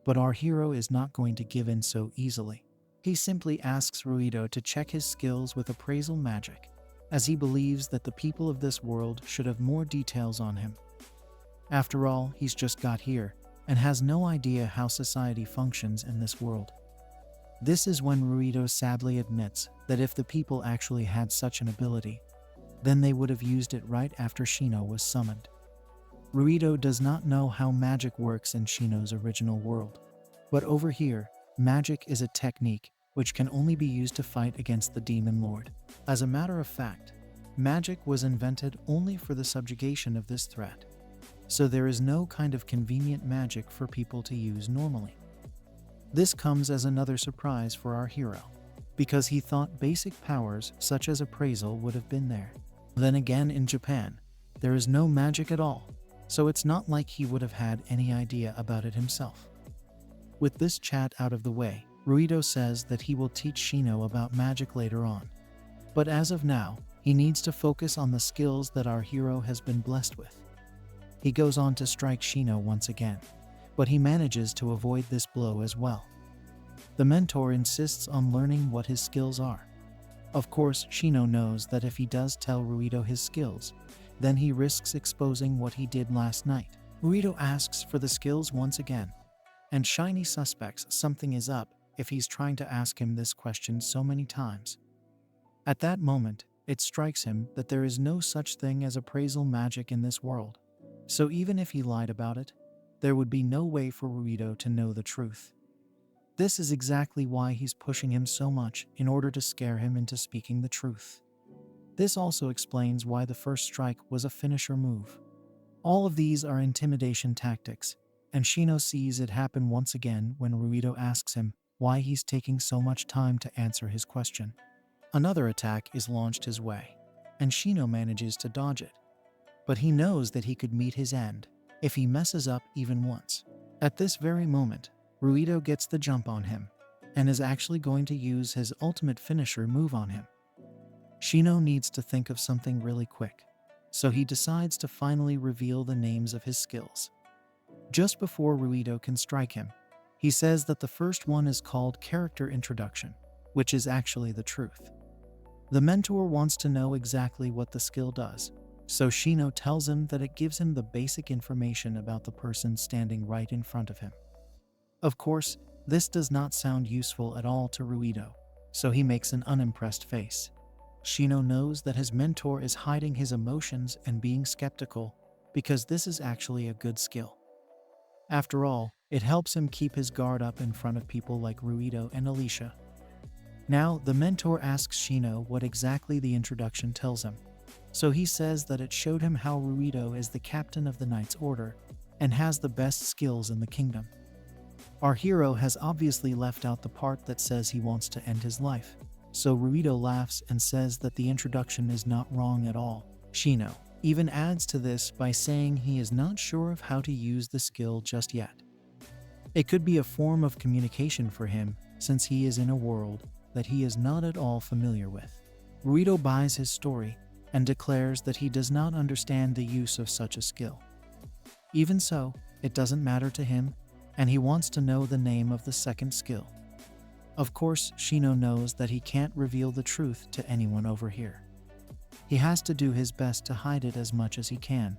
But our hero is not going to give in so easily. He simply asks Ruido to check his skills with appraisal magic, as he believes that the people of this world should have more details on him. After all, he's just got here and has no idea how society functions in this world. This is when Ruido sadly admits that if the people actually had such an ability, then they would have used it right after Shino was summoned. Ruido does not know how magic works in Shino's original world, but over here, magic is a technique which can only be used to fight against the Demon Lord. As a matter of fact, magic was invented only for the subjugation of this threat, so there is no kind of convenient magic for people to use normally. This comes as another surprise for our hero, because he thought basic powers such as appraisal would have been there. Then again, in Japan, there is no magic at all, so it's not like he would have had any idea about it himself. With this chat out of the way, Ruido says that he will teach Shino about magic later on. But as of now, he needs to focus on the skills that our hero has been blessed with. He goes on to strike Shino once again, but he manages to avoid this blow as well. The mentor insists on learning what his skills are. Of course, Shino knows that if he does tell Ruido his skills, then he risks exposing what he did last night. Ruido asks for the skills once again, and Shiny suspects something is up if he's trying to ask him this question so many times. At that moment, it strikes him that there is no such thing as appraisal magic in this world, so even if he lied about it, there would be no way for Ruido to know the truth. This is exactly why he's pushing him so much, in order to scare him into speaking the truth. This also explains why the first strike was a finisher move. All of these are intimidation tactics, and Shino sees it happen once again when Ruido asks him why he's taking so much time to answer his question. Another attack is launched his way, and Shino manages to dodge it. But he knows that he could meet his end if he messes up even once. At this very moment, Ruido gets the jump on him, and is actually going to use his ultimate finisher move on him. Shino needs to think of something really quick, so he decides to finally reveal the names of his skills. Just before Ruido can strike him, he says that the first one is called character introduction, which is actually the truth. The mentor wants to know exactly what the skill does, so Shino tells him that it gives him the basic information about the person standing right in front of him. Of course, this does not sound useful at all to Ruido, so he makes an unimpressed face. Shino knows that his mentor is hiding his emotions and being skeptical, because this is actually a good skill. After all, It helps him keep his guard up in front of people like Ruido and Alicia. Now, the mentor asks Shino what exactly the introduction tells him. So he says that it showed him how Ruido is the captain of the Knight's Order and has the best skills in the kingdom. Our hero has obviously left out the part that says he wants to end his life, so Ruido laughs and says that the introduction is not wrong at all. Shino even adds to this by saying he is not sure of how to use the skill just yet. It could be a form of communication for him since he is in a world that he is not at all familiar with. Ruido buys his story and declares that he does not understand the use of such a skill. Even so, it doesn't matter to him, and he wants to know the name of the second skill. Of course, Shino knows that he can't reveal the truth to anyone over here. He has to do his best to hide it as much as he can,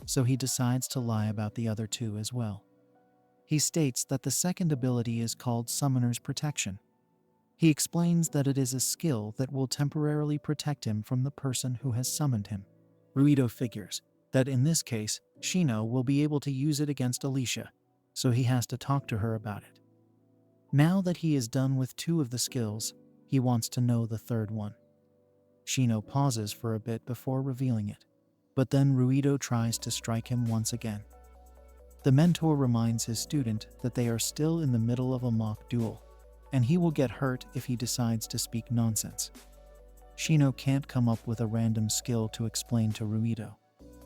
so he decides to lie about the other two as well. He states that the second ability is called Summoner's Protection. He explains that it is a skill that will temporarily protect him from the person who has summoned him. Ruido figures that in this case, Shino will be able to use it against Alicia, so he has to talk to her about it. Now that he is done with two of the skills, he wants to know the third one. Shino pauses for a bit before revealing it, but then Ruido tries to strike him once again. The mentor reminds his student that they are still in the middle of a mock duel, and he will get hurt if he decides to speak nonsense. Shino can't come up with a random skill to explain to Ruido,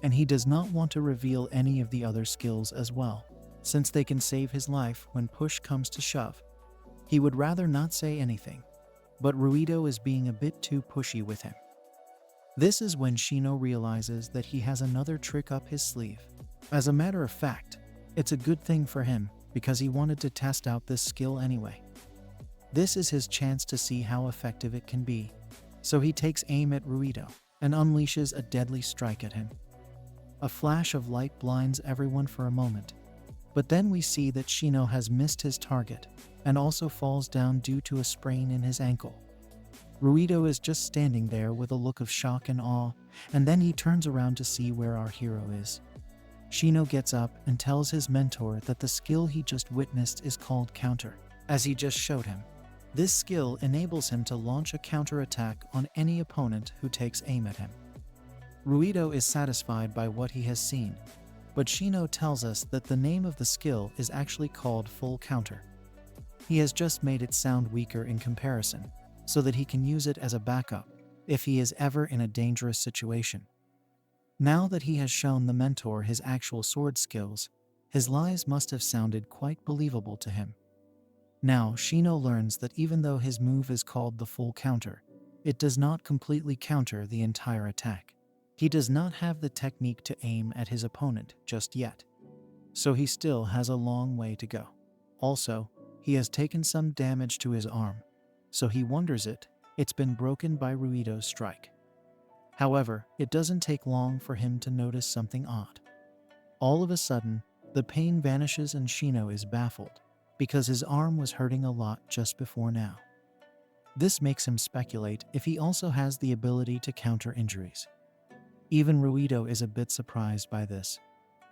and he does not want to reveal any of the other skills as well, since they can save his life when push comes to shove. He would rather not say anything, but Ruido is being a bit too pushy with him. This is when Shino realizes that he has another trick up his sleeve. As a matter of fact, it's a good thing for him because he wanted to test out this skill anyway. This is his chance to see how effective it can be, so he takes aim at Ruido and unleashes a deadly strike at him. A flash of light blinds everyone for a moment, but then we see that Shino has missed his target and also falls down due to a sprain in his ankle. Ruido is just standing there with a look of shock and awe, and then he turns around to see where our hero is. Shino gets up and tells his mentor that the skill he just witnessed is called counter, as he just showed him. This skill enables him to launch a counterattack on any opponent who takes aim at him. Ruido is satisfied by what he has seen, but Shino tells us that the name of the skill is actually called full counter. He has just made it sound weaker in comparison, so that he can use it as a backup if he is ever in a dangerous situation. Now that he has shown the mentor his actual sword skills, his lies must have sounded quite believable to him. Now, Shino learns that even though his move is called the full counter, it does not completely counter the entire attack. He does not have the technique to aim at his opponent just yet, so he still has a long way to go. Also, he has taken some damage to his arm, so he wonders it's been broken by Ruido's strike. However, it doesn't take long for him to notice something odd. All of a sudden, the pain vanishes and Shino is baffled, because his arm was hurting a lot just before now. This makes him speculate if he also has the ability to counter injuries. Even Ruido is a bit surprised by this,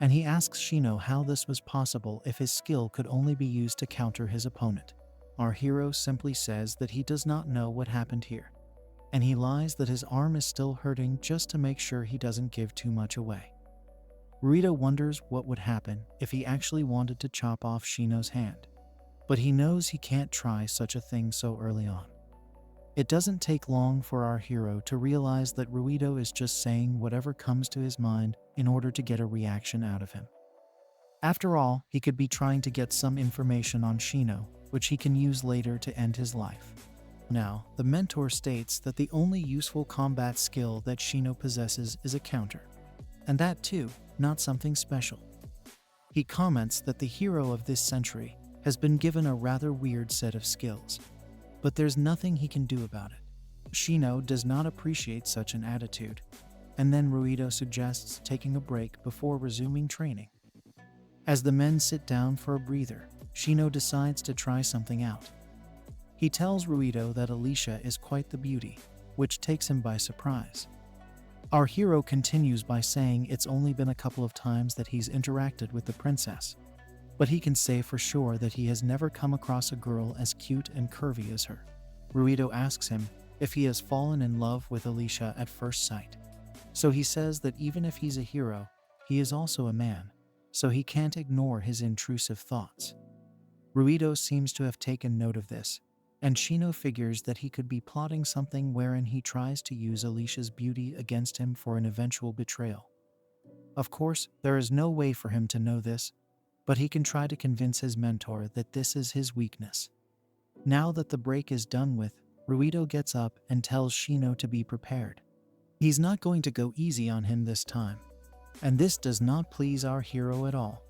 and he asks Shino how this was possible if his skill could only be used to counter his opponent. Our hero simply says that he does not know what happened here, and he lies that his arm is still hurting just to make sure he doesn't give too much away. Ruido wonders what would happen if he actually wanted to chop off Shino's hand, but he knows he can't try such a thing so early on. It doesn't take long for our hero to realize that Ruido is just saying whatever comes to his mind in order to get a reaction out of him. After all, he could be trying to get some information on Shino, which he can use later to end his life. Now, the mentor states that the only useful combat skill that Shino possesses is a counter, and that too, not something special. He comments that the hero of this century has been given a rather weird set of skills, but there's nothing he can do about it. Shino does not appreciate such an attitude, and then Ruido suggests taking a break before resuming training. As the men sit down for a breather, Shino decides to try something out. He tells Ruido that Alicia is quite the beauty, which takes him by surprise. Our hero continues by saying it's only been a couple of times that he's interacted with the princess. but he can say for sure that he has never come across a girl as cute and curvy as her. Ruido asks him if he has fallen in love with Alicia at first sight. So he says that even if he's a hero, he is also a man, so he can't ignore his intrusive thoughts. Ruido seems to have taken note of this, and Shino figures that he could be plotting something wherein he tries to use Alicia's beauty against him for an eventual betrayal. Of course, there is no way for him to know this, but he can try to convince his mentor that this is his weakness. Now that the break is done with, Ruido gets up and tells Shino to be prepared. He's not going to go easy on him this time, and this does not please our hero at all.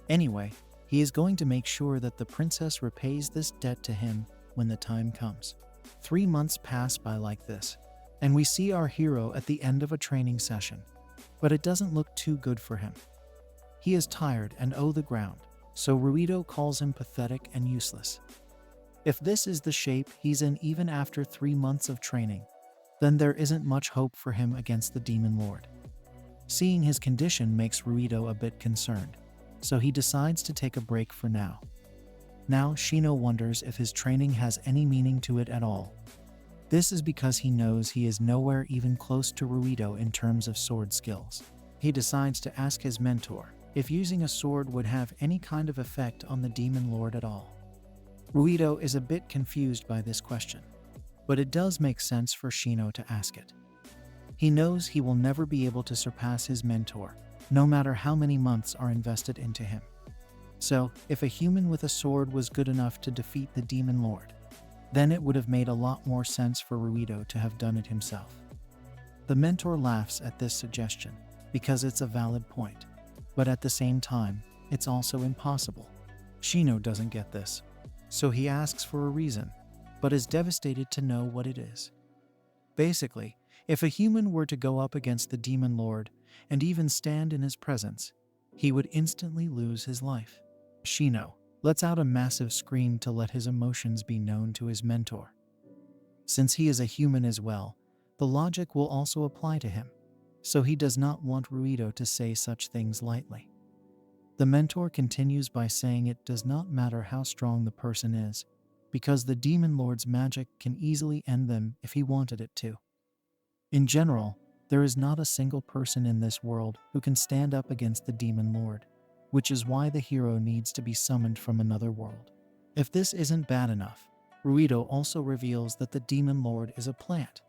Anyway, he is going to make sure that the princess repays this debt to him when the time comes. 3 months pass by like this, and we see our hero at the end of a training session, but it doesn't look too good for him. He is tired and owes the ground, so Ruido calls him pathetic and useless. If this is the shape he's in even after 3 months of training, then there isn't much hope for him against the Demon Lord. Seeing his condition makes Ruido a bit concerned, so he decides to take a break for now. Now Shino wonders if his training has any meaning to it at all. This is because he knows he is nowhere even close to Ruido in terms of sword skills. He decides to ask his mentor if using a sword would have any kind of effect on the Demon Lord at all. Ruido is a bit confused by this question, but it does make sense for Shino to ask it. He knows he will never be able to surpass his mentor, no matter how many months are invested into him. So, if a human with a sword was good enough to defeat the Demon Lord, then it would have made a lot more sense for Ruido to have done it himself. The mentor laughs at this suggestion, because it's a valid point, but at the same time, it's also impossible. Shino doesn't get this, so he asks for a reason, but is devastated to know what it is. Basically, if a human were to go up against the Demon Lord and even stand in his presence, he would instantly lose his life. Shino lets out a massive scream to let his emotions be known to his mentor. Since he is a human as well, the logic will also apply to him, so he does not want Ruido to say such things lightly. The mentor continues by saying it does not matter how strong the person is, because the Demon Lord's magic can easily end them if he wanted it to. In general, there is not a single person in this world who can stand up against the Demon Lord, which is why the hero needs to be summoned from another world. If this isn't bad enough, Ruido also reveals that the Demon Lord is a plant,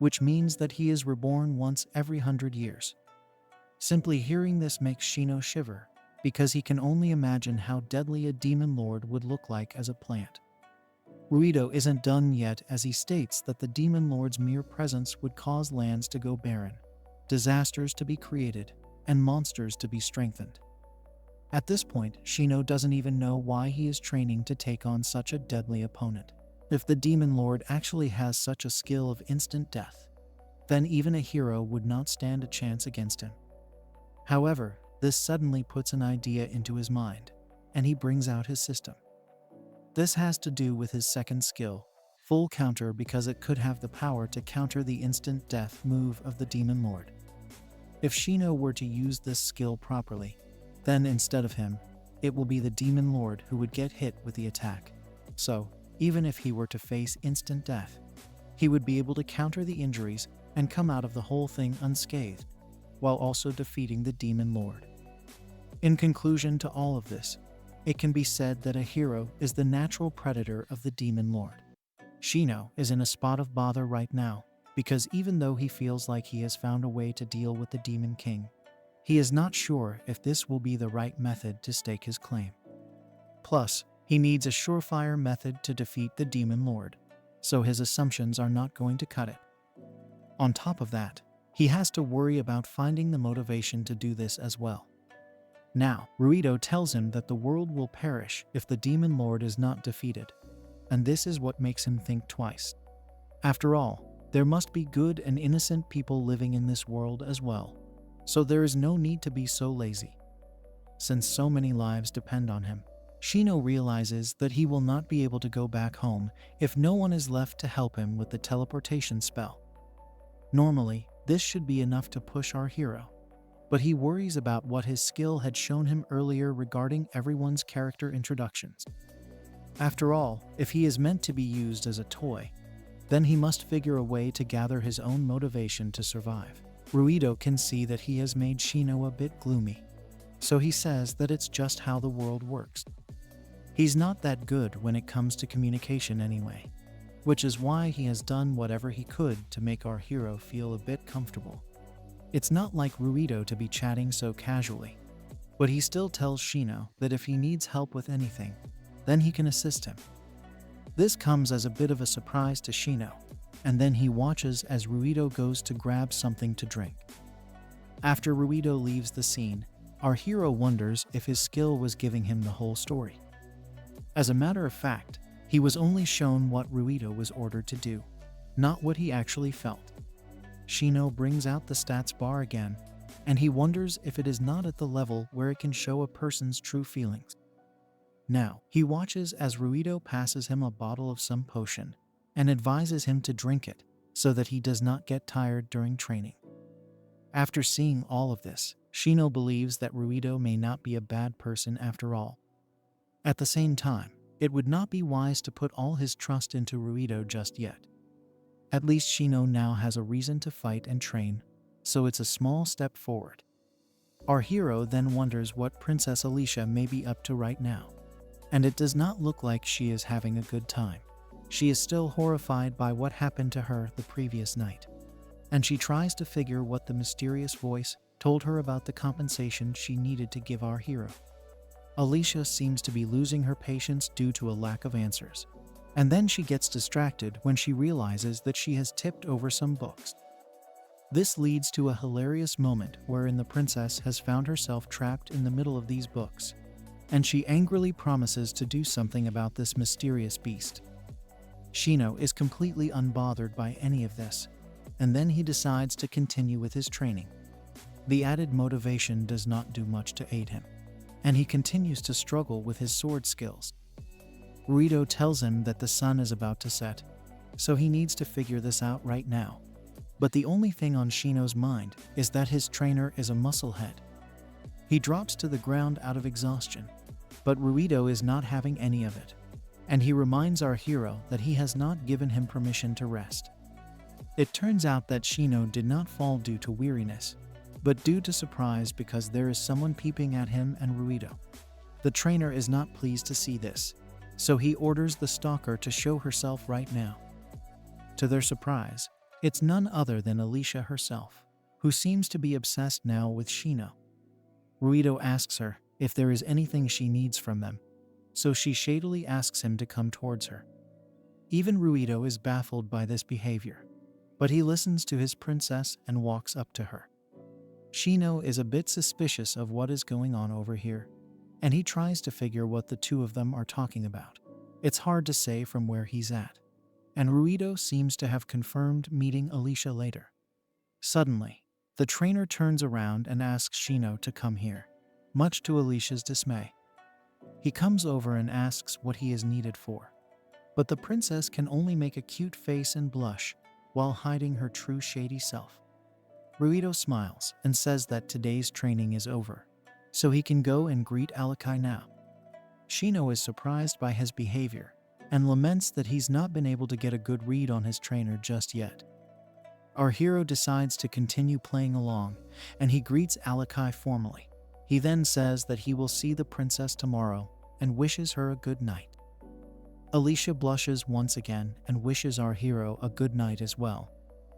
which means that he is reborn once every 100 years. Simply hearing this makes Shino shiver, because he can only imagine how deadly a Demon Lord would look like as a plant. Ruido isn't done yet, as he states that the Demon Lord's mere presence would cause lands to go barren, disasters to be created, and monsters to be strengthened. At this point, Shino doesn't even know why he is training to take on such a deadly opponent. If the Demon Lord actually has such a skill of instant death, then even a hero would not stand a chance against him. However, this suddenly puts an idea into his mind, and he brings out his system. This has to do with his second skill, Full Counter, because it could have the power to counter the instant death move of the Demon Lord. If Shino were to use this skill properly, then instead of him, it will be the Demon Lord who would get hit with the attack. So, even if he were to face instant death, he would be able to counter the injuries and come out of the whole thing unscathed, while also defeating the Demon Lord. In conclusion to all of this, it can be said that a hero is the natural predator of the Demon Lord. Shino is in a spot of bother right now, because even though he feels like he has found a way to deal with the Demon King, he is not sure if this will be the right method to stake his claim. Plus, he needs a surefire method to defeat the Demon Lord, so his assumptions are not going to cut it. On top of that, he has to worry about finding the motivation to do this as well. Now, Ruido tells him that the world will perish if the Demon Lord is not defeated, and this is what makes him think twice. After all, there must be good and innocent people living in this world as well, so there is no need to be so lazy. Since so many lives depend on him, Shino realizes that he will not be able to go back home if no one is left to help him with the teleportation spell. Normally, this should be enough to push our hero. but he worries about what his skill had shown him earlier regarding everyone's character introductions. After all, if he is meant to be used as a toy, then he must figure a way to gather his own motivation to survive. Ruido can see that he has made Shino a bit gloomy, so he says that it's just how the world works. He's not that good when it comes to communication anyway, which is why he has done whatever he could to make our hero feel a bit comfortable. It's not like Ruido to be chatting so casually, but he still tells Shino that if he needs help with anything, then he can assist him. This comes as a bit of a surprise to Shino, and then he watches as Ruido goes to grab something to drink. After Ruido leaves the scene, our hero wonders if his skill was giving him the whole story. As a matter of fact, he was only shown what Ruido was ordered to do, not what he actually felt. Shino brings out the stats bar again, and he wonders if it is not at the level where it can show a person's true feelings. Now, he watches as Ruido passes him a bottle of some potion and advises him to drink it so that he does not get tired during training. After seeing all of this, Shino believes that Ruido may not be a bad person after all. At the same time, it would not be wise to put all his trust into Ruido just yet. At least Shino now has a reason to fight and train, so it's a small step forward. Our hero then wonders what Princess Alicia may be up to right now, and it does not look like she is having a good time. She is still horrified by what happened to her the previous night, and she tries to figure what the mysterious voice told her about the compensation she needed to give our hero. Alicia seems to be losing her patience due to a lack of answers, and then she gets distracted when she realizes that she has tipped over some books. This leads to a hilarious moment wherein the princess has found herself trapped in the middle of these books, and she angrily promises to do something about this mysterious beast. Shino is completely unbothered by any of this, and then he decides to continue with his training. The added motivation does not do much to aid him, and he continues to struggle with his sword skills. Ruido tells him that the sun is about to set, so he needs to figure this out right now. But the only thing on Shino's mind is that his trainer is a musclehead. He drops to the ground out of exhaustion, but Ruido is not having any of it, and he reminds our hero that he has not given him permission to rest. It turns out that Shino did not fall due to weariness, but due to surprise because there is someone peeping at him and Ruido. The trainer is not pleased to see this, so he orders the stalker to show herself right now. To their surprise, it's none other than Alicia herself, who seems to be obsessed now with Shino. Ruido asks her if there is anything she needs from them, so she shadily asks him to come towards her. Even Ruido is baffled by this behavior, but he listens to his princess and walks up to her. Shino is a bit suspicious of what is going on over here, and he tries to figure what the two of them are talking about. It's hard to say from where he's at, and Ruido seems to have confirmed meeting Alicia later. Suddenly, the trainer turns around and asks Shino to come here, much to Alicia's dismay. He comes over and asks what he is needed for, but the princess can only make a cute face and blush while hiding her true shady self. Ruido smiles and says that today's training is over, so he can go and greet Isekaid now. Shino is surprised by his behavior and laments that he's not been able to get a good read on his trainer just yet. Our hero decides to continue playing along, and he greets Isekaid formally. He then says that he will see the princess tomorrow and wishes her a good night. Alicia blushes once again and wishes our hero a good night as well,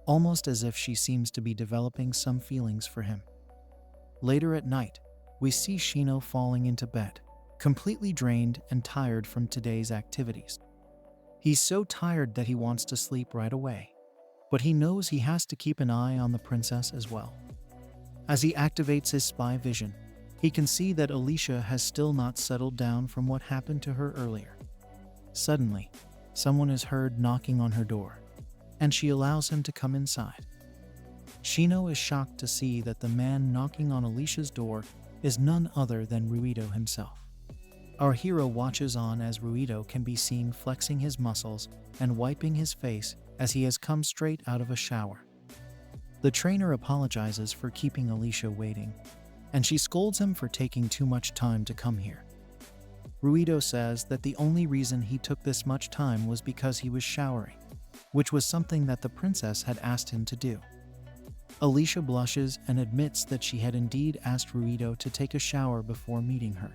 almost as if she seems to be developing some feelings for him. Later at night, we see Shino falling into bed, completely drained and tired from today's activities. He's so tired that he wants to sleep right away, but he knows he has to keep an eye on the princess as well. As he activates his spy vision, he can see that Alicia has still not settled down from what happened to her earlier. Suddenly, someone is heard knocking on her door, and she allows him to come inside. Shino is shocked to see that the man knocking on Alicia's door is none other than Ruido himself. Our hero watches on as Ruido can be seen flexing his muscles and wiping his face as he has come straight out of a shower. The trainer apologizes for keeping Alicia waiting, and she scolds him for taking too much time to come here. Ruido says that the only reason he took this much time was because he was showering, which was something that the princess had asked him to do. Alicia blushes and admits that she had indeed asked Ruido to take a shower before meeting her.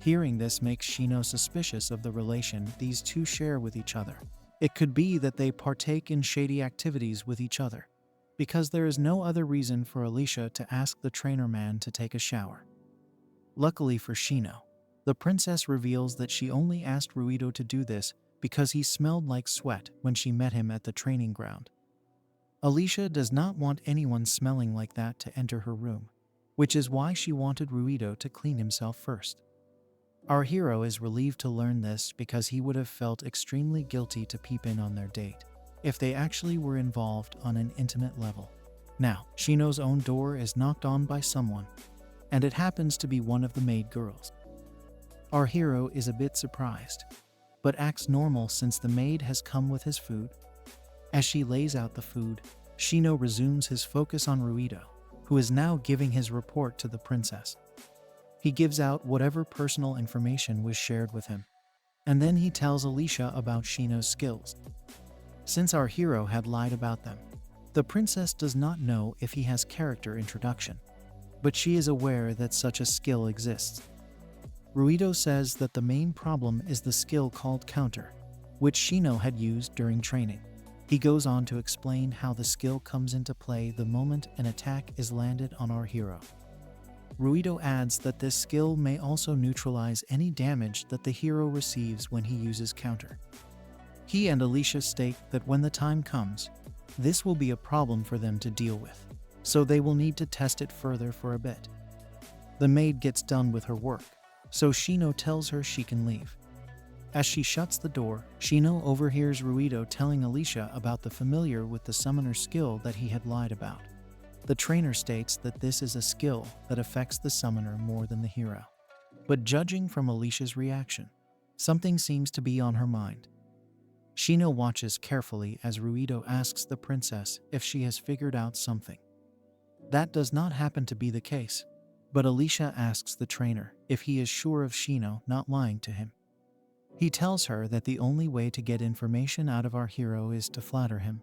Hearing this makes Shino suspicious of the relation these two share with each other. It could be that they partake in shady activities with each other, because there is no other reason for Alicia to ask the trainer man to take a shower. Luckily for Shino, the princess reveals that she only asked Ruido to do this because he smelled like sweat when she met him at the training ground. Alicia does not want anyone smelling like that to enter her room, which is why she wanted Ruido to clean himself first. Our hero is relieved to learn this because he would have felt extremely guilty to peep in on their date if they actually were involved on an intimate level. Now, Shino's own door is knocked on by someone, and it happens to be one of the maid girls. Our hero is a bit surprised, but acts normal since the maid has come with his food. As she lays out the food, Shino resumes his focus on Ruido, who is now giving his report to the princess. He gives out whatever personal information was shared with him, and then he tells Alicia about Shino's skills. Since our hero had lied about them, the princess does not know if he has character introduction, but she is aware that such a skill exists. Ruido says that the main problem is the skill called counter, which Shino had used during training. He goes on to explain how the skill comes into play the moment an attack is landed on our hero. Ruido adds that this skill may also neutralize any damage that the hero receives when he uses counter. He and Alicia state that when the time comes, this will be a problem for them to deal with, so they will need to test it further for a bit. The maid gets done with her work, so Shino tells her she can leave. As she shuts the door, Shino overhears Ruido telling Alicia about the familiar with the summoner skill that he had lied about. The trainer states that this is a skill that affects the summoner more than the hero. But judging from Alicia's reaction, something seems to be on her mind. Shino watches carefully as Ruido asks the princess if she has figured out something. That does not happen to be the case, but Alicia asks the trainer if he is sure of Shino not lying to him. He tells her that the only way to get information out of our hero is to flatter him,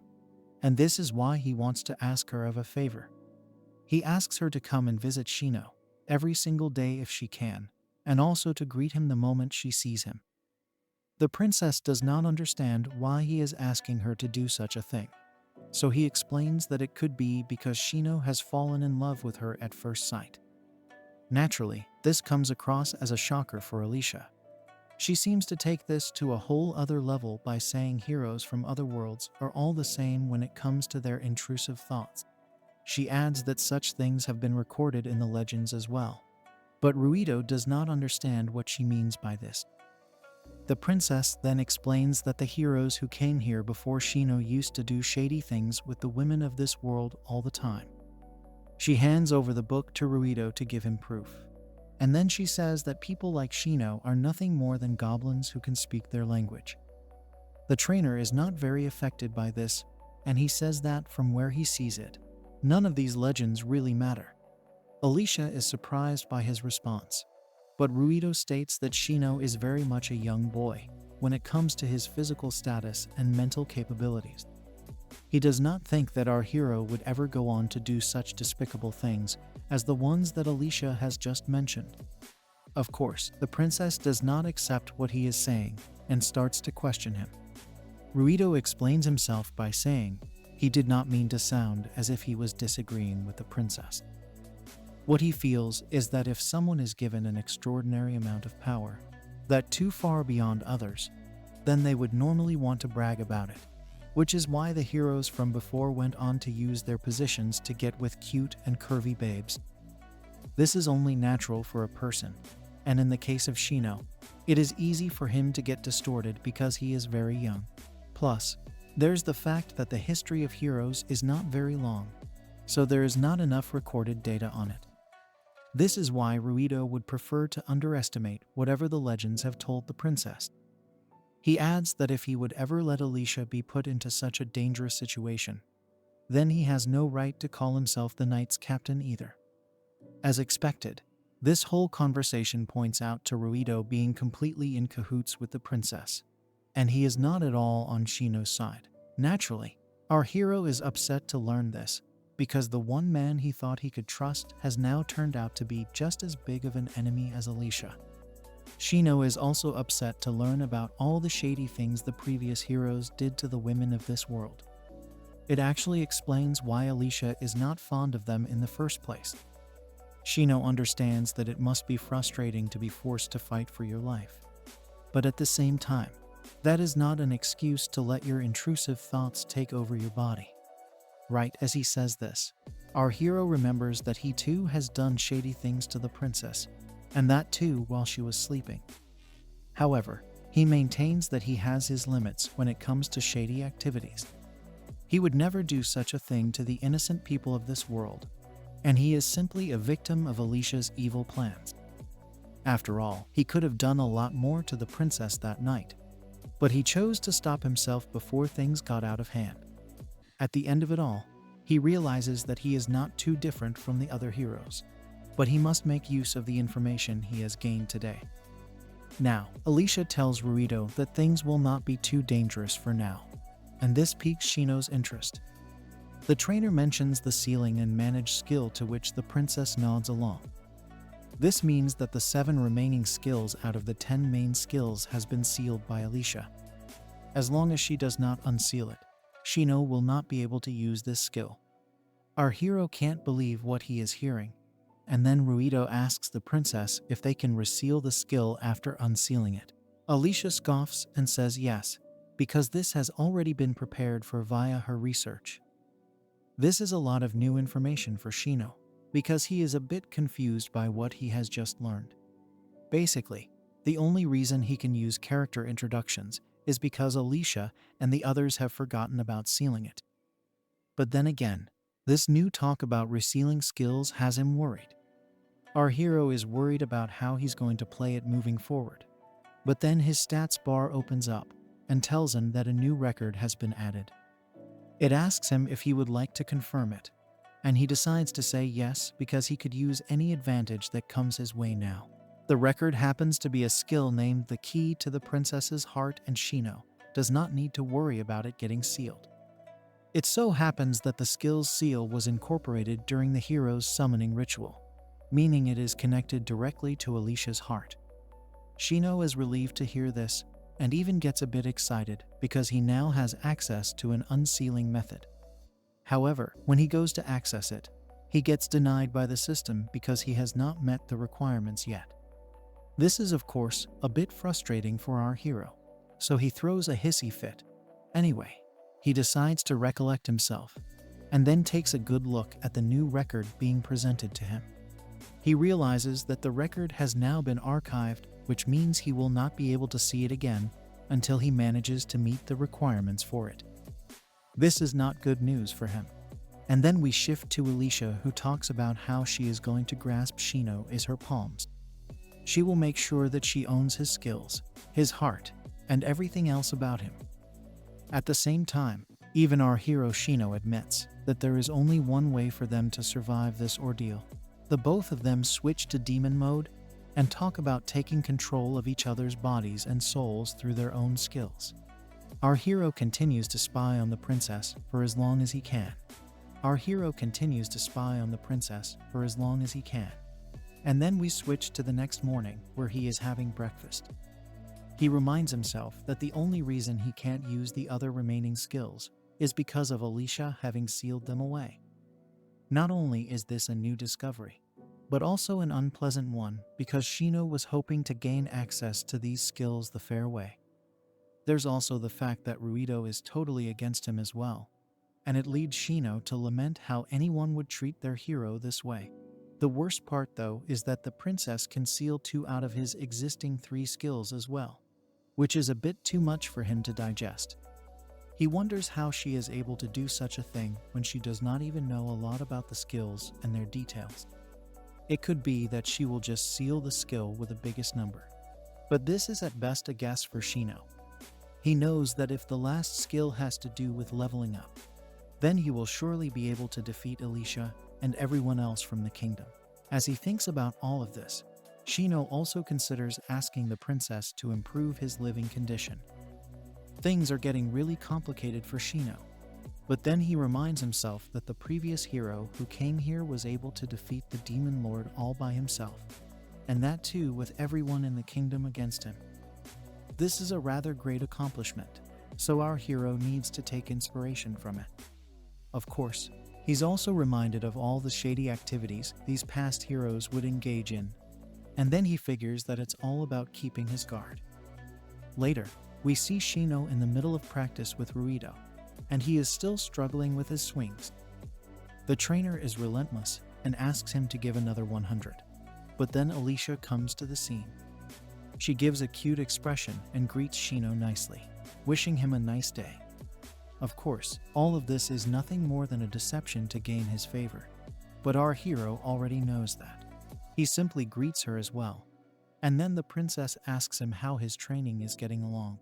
and this is why he wants to ask her of a favor. He asks her to come and visit Shino every single day if she can, and also to greet him the moment she sees him. The princess does not understand why he is asking her to do such a thing, so he explains that it could be because Shino has fallen in love with her at first sight. Naturally, this comes across as a shocker for Alicia. She seems to take this to a whole other level by saying heroes from other worlds are all the same when it comes to their intrusive thoughts. She adds that such things have been recorded in the legends as well, but Ruido does not understand what she means by this. The princess then explains that the heroes who came here before Shino used to do shady things with the women of this world all the time. She hands over the book to Ruido to give him proof. And then she says that people like Shino are nothing more than goblins who can speak their language. The trainer is not very affected by this, and he says that from where he sees it, none of these legends really matter. Alicia is surprised by his response, but Ruido states that Shino is very much a young boy when it comes to his physical status and mental capabilities. He does not think that our hero would ever go on to do such despicable things as the ones that Alicia has just mentioned. Of course, the princess does not accept what he is saying and starts to question him. Ruido explains himself by saying he did not mean to sound as if he was disagreeing with the princess. What he feels is that if someone is given an extraordinary amount of power, that too far beyond others, then they would normally want to brag about it, which is why the heroes from before went on to use their positions to get with cute and curvy babes. This is only natural for a person, and in the case of Shino, it is easy for him to get distorted because he is very young. Plus, there's the fact that the history of heroes is not very long, so there is not enough recorded data on it. This is why Ruido would prefer to underestimate whatever the legends have told the princess. He adds that if he would ever let Alicia be put into such a dangerous situation, then he has no right to call himself the knight's captain either. As expected, this whole conversation points out to Ruido being completely in cahoots with the princess, and he is not at all on Shino's side. Naturally, our hero is upset to learn this, because the one man he thought he could trust has now turned out to be just as big of an enemy as Alicia. Shino is also upset to learn about all the shady things the previous heroes did to the women of this world. It actually explains why Alicia is not fond of them in the first place. Shino understands that it must be frustrating to be forced to fight for your life. But at the same time, that is not an excuse to let your intrusive thoughts take over your body. Right as he says this, our hero remembers that he too has done shady things to the princess, and that too while she was sleeping. However, he maintains that he has his limits when it comes to shady activities. He would never do such a thing to the innocent people of this world, and he is simply a victim of Alicia's evil plans. After all, he could have done a lot more to the princess that night, but he chose to stop himself before things got out of hand. At the end of it all, he realizes that he is not too different from the other heroes, but he must make use of the information he has gained today. Now, Alicia tells Ruido that things will not be too dangerous for now, and this piques Shino's interest. The trainer mentions the sealing and manage skill, to which the princess nods along. This means that the 7 remaining skills out of the 10 main skills has been sealed by Alicia. As long as she does not unseal it, Shino will not be able to use this skill. Our hero can't believe what he is hearing, and then Ruido asks the princess if they can reseal the skill after unsealing it. Alicia scoffs and says yes, because this has already been prepared for via her research. This is a lot of new information for Shino, because he is a bit confused by what he has just learned. Basically, the only reason he can use character introductions is because Alicia and the others have forgotten about sealing it. But then again, this new talk about resealing skills has him worried. Our hero is worried about how he's going to play it moving forward. But then his stats bar opens up and tells him that a new record has been added. It asks him if he would like to confirm it, and he decides to say yes because he could use any advantage that comes his way now. The record happens to be a skill named the Key to the Princess's Heart, and Shino does not need to worry about it getting sealed. It so happens that the skill's seal was incorporated during the hero's summoning ritual, meaning it is connected directly to Alicia's heart. Shino is relieved to hear this, and even gets a bit excited because he now has access to an unsealing method. However, when he goes to access it, he gets denied by the system because he has not met the requirements yet. This is of course a bit frustrating for our hero, so he throws a hissy fit. Anyway, he decides to recollect himself, and then takes a good look at the new record being presented to him. He realizes that the record has now been archived, which means he will not be able to see it again until he manages to meet the requirements for it. This is not good news for him. And then we shift to Alicia, who talks about how she is going to grasp Shino in her palms. She will make sure that she owns his skills, his heart, and everything else about him. At the same time, even our hero Shino admits that there is only one way for them to survive this ordeal. The both of them switch to demon mode and talk about taking control of each other's bodies and souls through their own skills. Our hero continues to spy on the princess for as long as he can. And then we switch to the next morning, where he is having breakfast. He reminds himself that the only reason he can't use the other remaining skills is because of Alicia having sealed them away. Not only is this a new discovery, but also an unpleasant one, because Shino was hoping to gain access to these skills the fair way. There's also the fact that Ruido is totally against him as well, and it leads Shino to lament how anyone would treat their hero this way. The worst part, though, is that the princess can seal 2 out of his existing 3 skills as well, which is a bit too much for him to digest. He wonders how she is able to do such a thing when she does not even know a lot about the skills and their details. It could be that she will just seal the skill with the biggest number. But this is at best a guess for Shino. He knows that if the last skill has to do with leveling up, Then he will surely be able to defeat Alicia and everyone else from the kingdom. As he thinks about all of this, Shino also considers asking the princess to improve his living condition. Things are getting really complicated for Shino. But then he reminds himself that the previous hero who came here was able to defeat the demon lord all by himself, and that too with everyone in the kingdom against him. This is a rather great accomplishment, so our hero needs to take inspiration from it. Of course, he's also reminded of all the shady activities these past heroes would engage in, and then he figures that it's all about keeping his guard. Later, we see Shino in the middle of practice with Ruido, and he is still struggling with his swings. The trainer is relentless and asks him to give another 100, but then Alicia comes to the scene. She gives a cute expression and greets Shino nicely, wishing him a nice day. Of course, all of this is nothing more than a deception to gain his favor, but our hero already knows that. He simply greets her as well, and then the princess asks him how his training is getting along.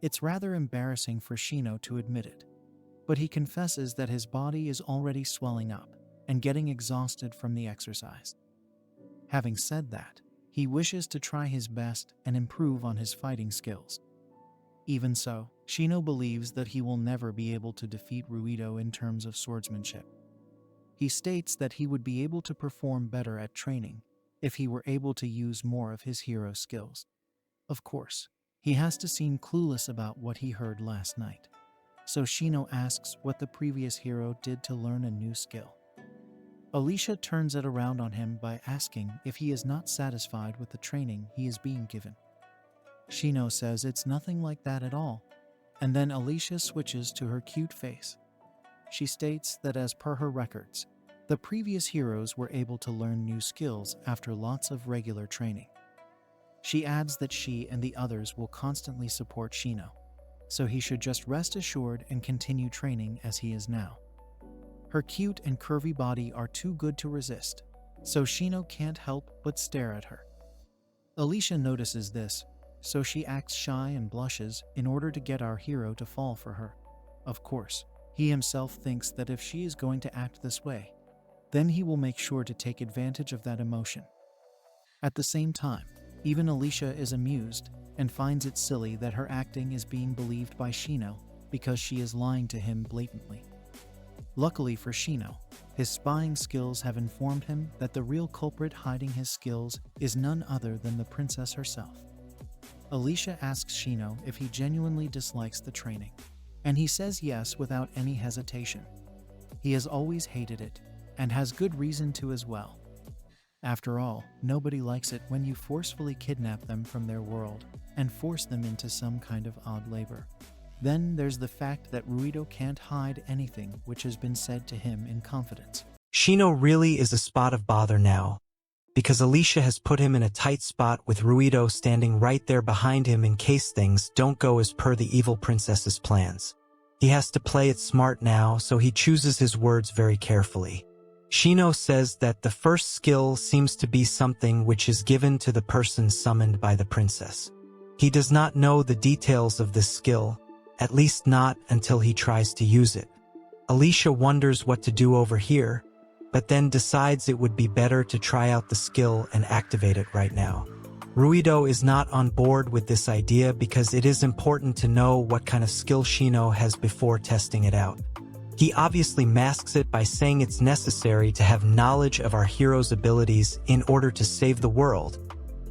It's rather embarrassing for Shino to admit it, but he confesses that his body is already swelling up and getting exhausted from the exercise. Having said that, he wishes to try his best and improve on his fighting skills. Even so, Shino believes that he will never be able to defeat Ruido in terms of swordsmanship. He states that he would be able to perform better at training if he were able to use more of his hero skills. Of course, he has to seem clueless about what he heard last night, so Shino asks what the previous hero did to learn a new skill. Alicia turns it around on him by asking if he is not satisfied with the training he is being given. Shino says it's nothing like that at all, and then Alicia switches to her cute face. She states that as per her records, the previous heroes were able to learn new skills after lots of regular training. She adds that she and the others will constantly support Shino, so he should just rest assured and continue training as he is now. Her cute and curvy body are too good to resist, so Shino can't help but stare at her. Alicia notices this, so she acts shy and blushes in order to get our hero to fall for her. Of course, he himself thinks that if she is going to act this way, then he will make sure to take advantage of that emotion. At the same time, even Alicia is amused and finds it silly that her acting is being believed by Shino because she is lying to him blatantly. Luckily for Shino, his spying skills have informed him that the real culprit hiding his skills is none other than the princess herself. Alicia asks Shino if he genuinely dislikes the training, and he says yes without any hesitation. He has always hated it, and has good reason to as well. After all, nobody likes it when you forcefully kidnap them from their world and force them into some kind of odd labor. Then there's the fact that Ruido can't hide anything which has been said to him in confidence. Shino really is a spot of bother now, because Alicia has put him in a tight spot with Ruido standing right there behind him in case things don't go as per the evil princess's plans. He has to play it smart now, so he chooses his words very carefully. Shino says that the first skill seems to be something which is given to the person summoned by the princess. He does not know the details of this skill, at least not until he tries to use it. Alicia wonders what to do over here, but then decides it would be better to try out the skill and activate it right now. Ruido is not on board with this idea because it is important to know what kind of skill Shino has before testing it out. He obviously masks it by saying it's necessary to have knowledge of our hero's abilities in order to save the world,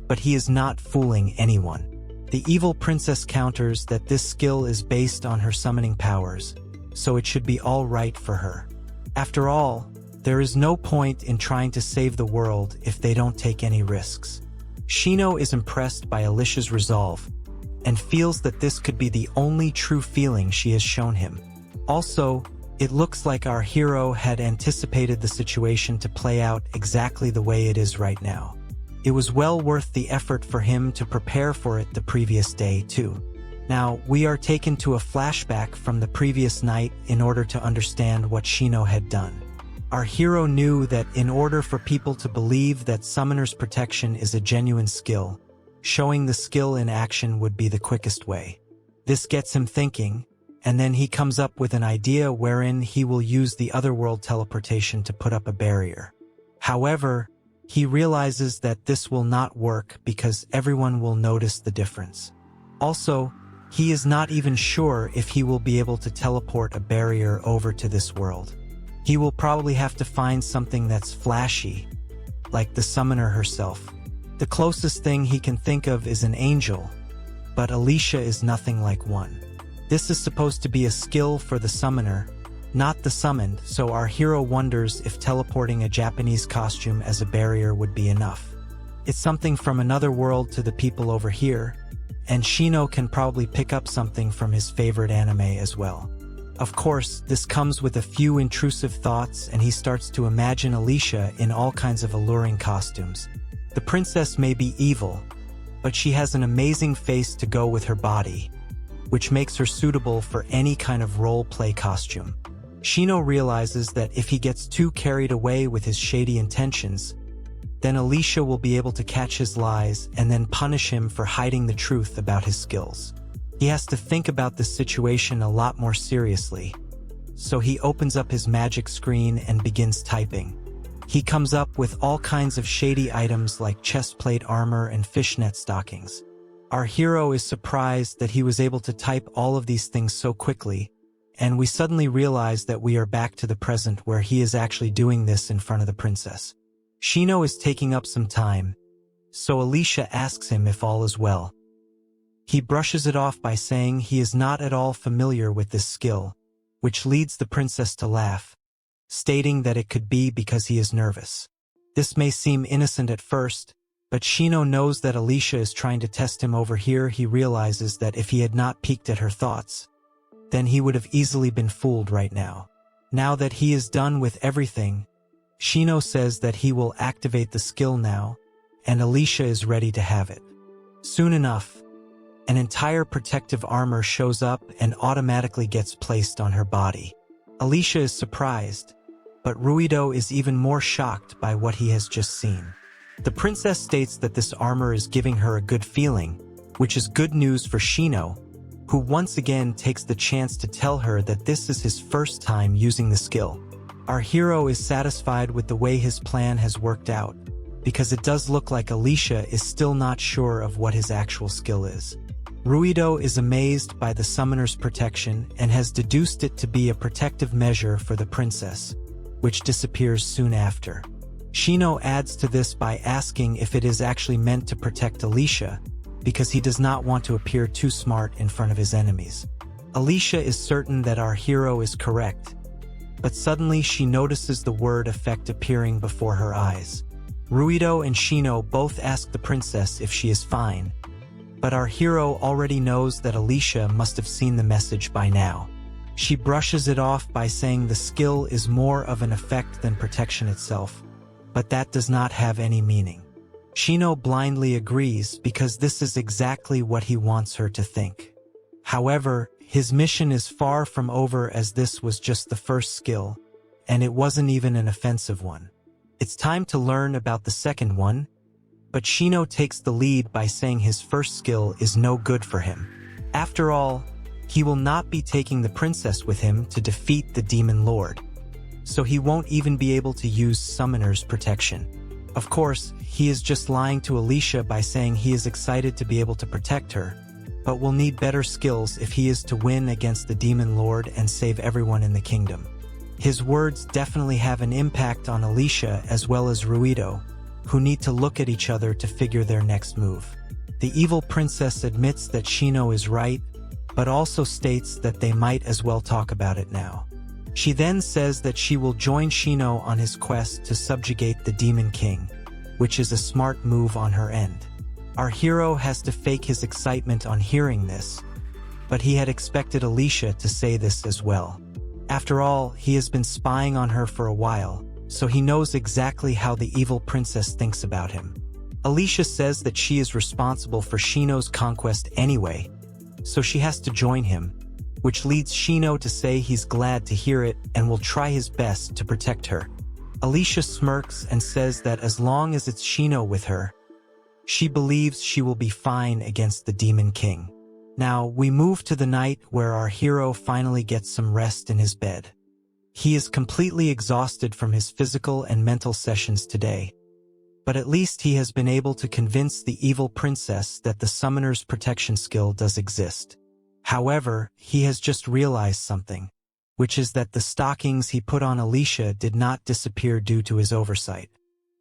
but he is not fooling anyone. The evil princess counters that this skill is based on her summoning powers, so it should be all right for her. After all, there is no point in trying to save the world if they don't take any risks. Shino is impressed by Alicia's resolve, and feels that this could be the only true feeling she has shown him. Also, it looks like our hero had anticipated the situation to play out exactly the way it is right now. It was well worth the effort for him to prepare for it the previous day, too. Now, we are taken to a flashback from the previous night in order to understand what Shino had done. Our hero knew that in order for people to believe that Summoner's Protection is a genuine skill, showing the skill in action would be the quickest way. This gets him thinking, and then he comes up with an idea wherein he will use the otherworld teleportation to put up a barrier. However, he realizes that this will not work because everyone will notice the difference. Also, he is not even sure if he will be able to teleport a barrier over to this world. He will probably have to find something that's flashy, like the summoner herself. The closest thing he can think of is an angel, but Alicia is nothing like one. This is supposed to be a skill for the summoner, not the summoned, so our hero wonders if teleporting a Japanese costume as a barrier would be enough. It's something from another world to the people over here, and Shino can probably pick up something from his favorite anime as well. Of course, this comes with a few intrusive thoughts, and he starts to imagine Alicia in all kinds of alluring costumes. The princess may be evil, but she has an amazing face to go with her body, which makes her suitable for any kind of role-play costume. Shino realizes that if he gets too carried away with his shady intentions, then Alicia will be able to catch his lies and then punish him for hiding the truth about his skills. He has to think about this situation a lot more seriously, so he opens up his magic screen and begins typing. He comes up with all kinds of shady items like chestplate armor and fishnet stockings. Our hero is surprised that he was able to type all of these things so quickly, and we suddenly realize that we are back to the present where he is actually doing this in front of the princess. Shino is taking up some time, so Alicia asks him if all is well. He brushes it off by saying he is not at all familiar with this skill, which leads the princess to laugh, stating that it could be because he is nervous. This may seem innocent at first, but Shino knows that Alicia is trying to test him over here. He realizes that if he had not peeked at her thoughts, then he would have easily been fooled right now. Now that he is done with everything, Shino says that he will activate the skill now, and Alicia is ready to have it. Soon enough, an entire protective armor shows up and automatically gets placed on her body. Alicia is surprised, but Ruido is even more shocked by what he has just seen. The princess states that this armor is giving her a good feeling, which is good news for Shino, who once again takes the chance to tell her that this is his first time using the skill. Our hero is satisfied with the way his plan has worked out, because it does look like Alicia is still not sure of what his actual skill is. Ruido is amazed by the summoner's protection and has deduced it to be a protective measure for the princess, which disappears soon after. Shino adds to this by asking if it is actually meant to protect Alicia, because he does not want to appear too smart in front of his enemies. Alicia is certain that our hero is correct, but suddenly she notices the word effect appearing before her eyes. Ruido and Shino both ask the princess if she is fine, but our hero already knows that Alicia must have seen the message by now. She brushes it off by saying the skill is more of an effect than protection itself, but that does not have any meaning. Shino blindly agrees because this is exactly what he wants her to think. However, his mission is far from over, as this was just the first skill, and it wasn't even an offensive one. It's time to learn about the second one, but Shino takes the lead by saying his first skill is no good for him. After all, he will not be taking the princess with him to defeat the demon lord, so he won't even be able to use summoner's protection. Of course, he is just lying to Alicia by saying he is excited to be able to protect her, but will need better skills if he is to win against the demon lord and save everyone in the kingdom. His words definitely have an impact on Alicia as well as Ruido, who need to look at each other to figure their next move. The evil princess admits that Shino is right, but also states that they might as well talk about it now. She then says that she will join Shino on his quest to subjugate the Demon King, which is a smart move on her end. Our hero has to fake his excitement on hearing this, but he had expected Alicia to say this as well. After all, he has been spying on her for a while, so he knows exactly how the evil princess thinks about him. Alicia says that she is responsible for Shino's conquest anyway, so she has to join him, which leads Shino to say he's glad to hear it and will try his best to protect her. Alicia smirks and says that as long as it's Shino with her, she believes she will be fine against the Demon King. Now, we move to the night where our hero finally gets some rest in his bed. He is completely exhausted from his physical and mental sessions today, but at least he has been able to convince the evil princess that the summoner's protection skill does exist. However, he has just realized something, which is that the stockings he put on Alicia did not disappear due to his oversight.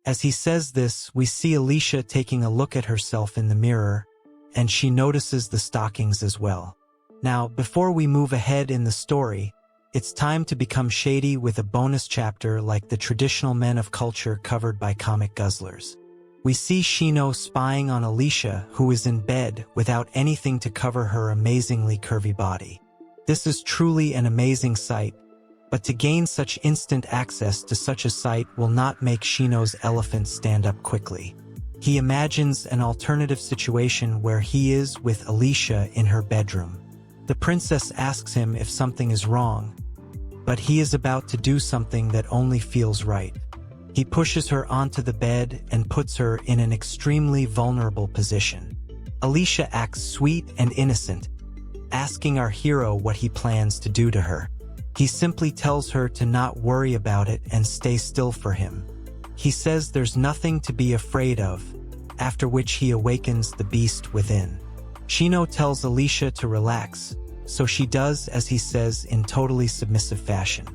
As he says this, we see Alicia taking a look at herself in the mirror, and she notices the stockings as well. Now, before we move ahead in the story, it's time to become shady with a bonus chapter like the traditional men of culture covered by comic guzzlers. We see Shino spying on Alicia, who is in bed without anything to cover her amazingly curvy body. This is truly an amazing sight, but to gain such instant access to such a sight will not make Shino's elephant stand up quickly. He imagines an alternative situation where he is with Alicia in her bedroom. The princess asks him if something is wrong, but he is about to do something that only feels right. He pushes her onto the bed and puts her in an extremely vulnerable position. Alicia acts sweet and innocent, asking our hero what he plans to do to her. He simply tells her to not worry about it and stay still for him. He says there's nothing to be afraid of, after which he awakens the beast within. Shino tells Alicia to relax, so she does as he says in totally submissive fashion.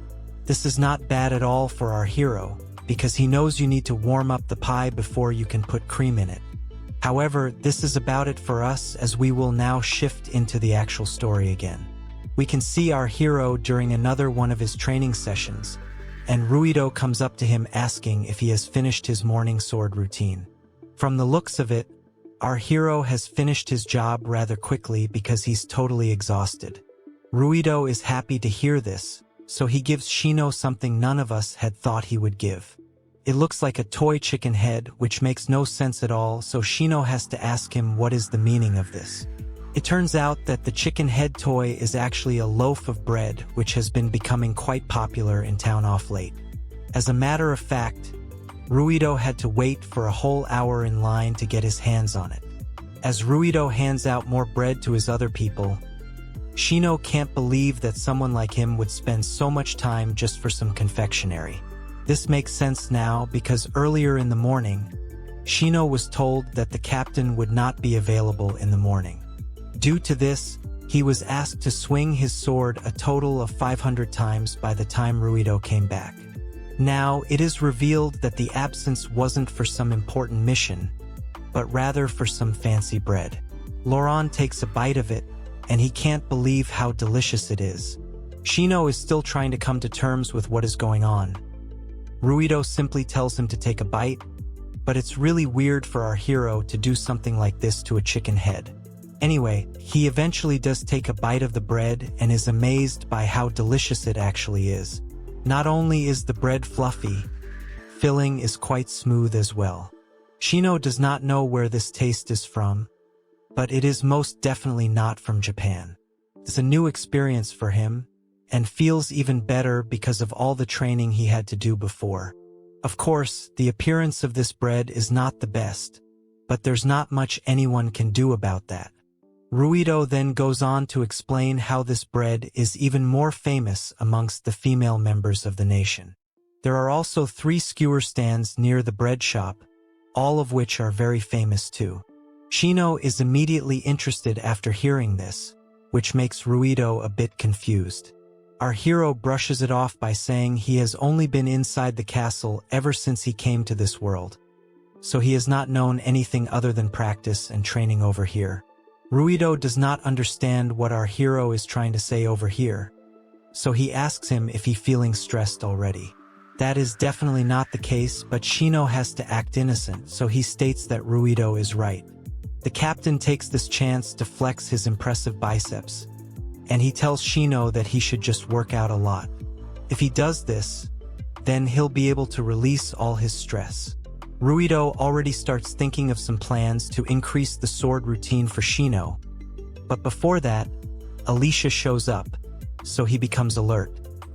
This is not bad at all for our hero, because he knows you need to warm up the pie before you can put cream in it. However, this is about it for us, as we will now shift into the actual story again. We can see our hero during another one of his training sessions, and Ruido comes up to him asking if he has finished his morning sword routine. From the looks of it, our hero has finished his job rather quickly because he's totally exhausted. Ruido is happy to hear this, so he gives Shino something none of us had thought he would give. It looks like a toy chicken head, which makes no sense at all, so Shino has to ask him what is the meaning of this. It turns out that the chicken head toy is actually a loaf of bread, which has been becoming quite popular in town off late. As a matter of fact, Ruido had to wait for a whole hour in line to get his hands on it. As Ruido hands out more bread to his other people, Shino can't believe that someone like him would spend so much time just for some confectionery. This makes sense now because earlier in the morning, Shino was told that the captain would not be available in the morning. Due to this, he was asked to swing his sword a total of 500 times by the time Ruido came back. Now, it is revealed that the absence wasn't for some important mission, but rather for some fancy bread. Laurent takes a bite of it, and he can't believe how delicious it is. Shino is still trying to come to terms with what is going on. Ruido simply tells him to take a bite, but it's really weird for our hero to do something like this to a chicken head. Anyway, he eventually does take a bite of the bread and is amazed by how delicious it actually is. Not only is the bread fluffy, filling is quite smooth as well. Shino does not know where this taste is from, but it is most definitely not from Japan. It's a new experience for him, and feels even better because of all the training he had to do before. Of course, the appearance of this bread is not the best, but there's not much anyone can do about that. Ruido then goes on to explain how this bread is even more famous amongst the female members of the nation. There are also 3 skewer stands near the bread shop, all of which are very famous too. Shino is immediately interested after hearing this, which makes Ruido a bit confused. Our hero brushes it off by saying he has only been inside the castle ever since he came to this world, so he has not known anything other than practice and training over here. Ruido does not understand what our hero is trying to say over here, so he asks him if he's feeling stressed already. That is definitely not the case, but Shino has to act innocent, so he states that Ruido is right. The captain takes this chance to flex his impressive biceps, and he tells Shino that he should just work out a lot. If he does this, then he'll be able to release all his stress. Ruido already starts thinking of some plans to increase the sword routine for Shino, but before that, Alicia shows up, so he becomes alert.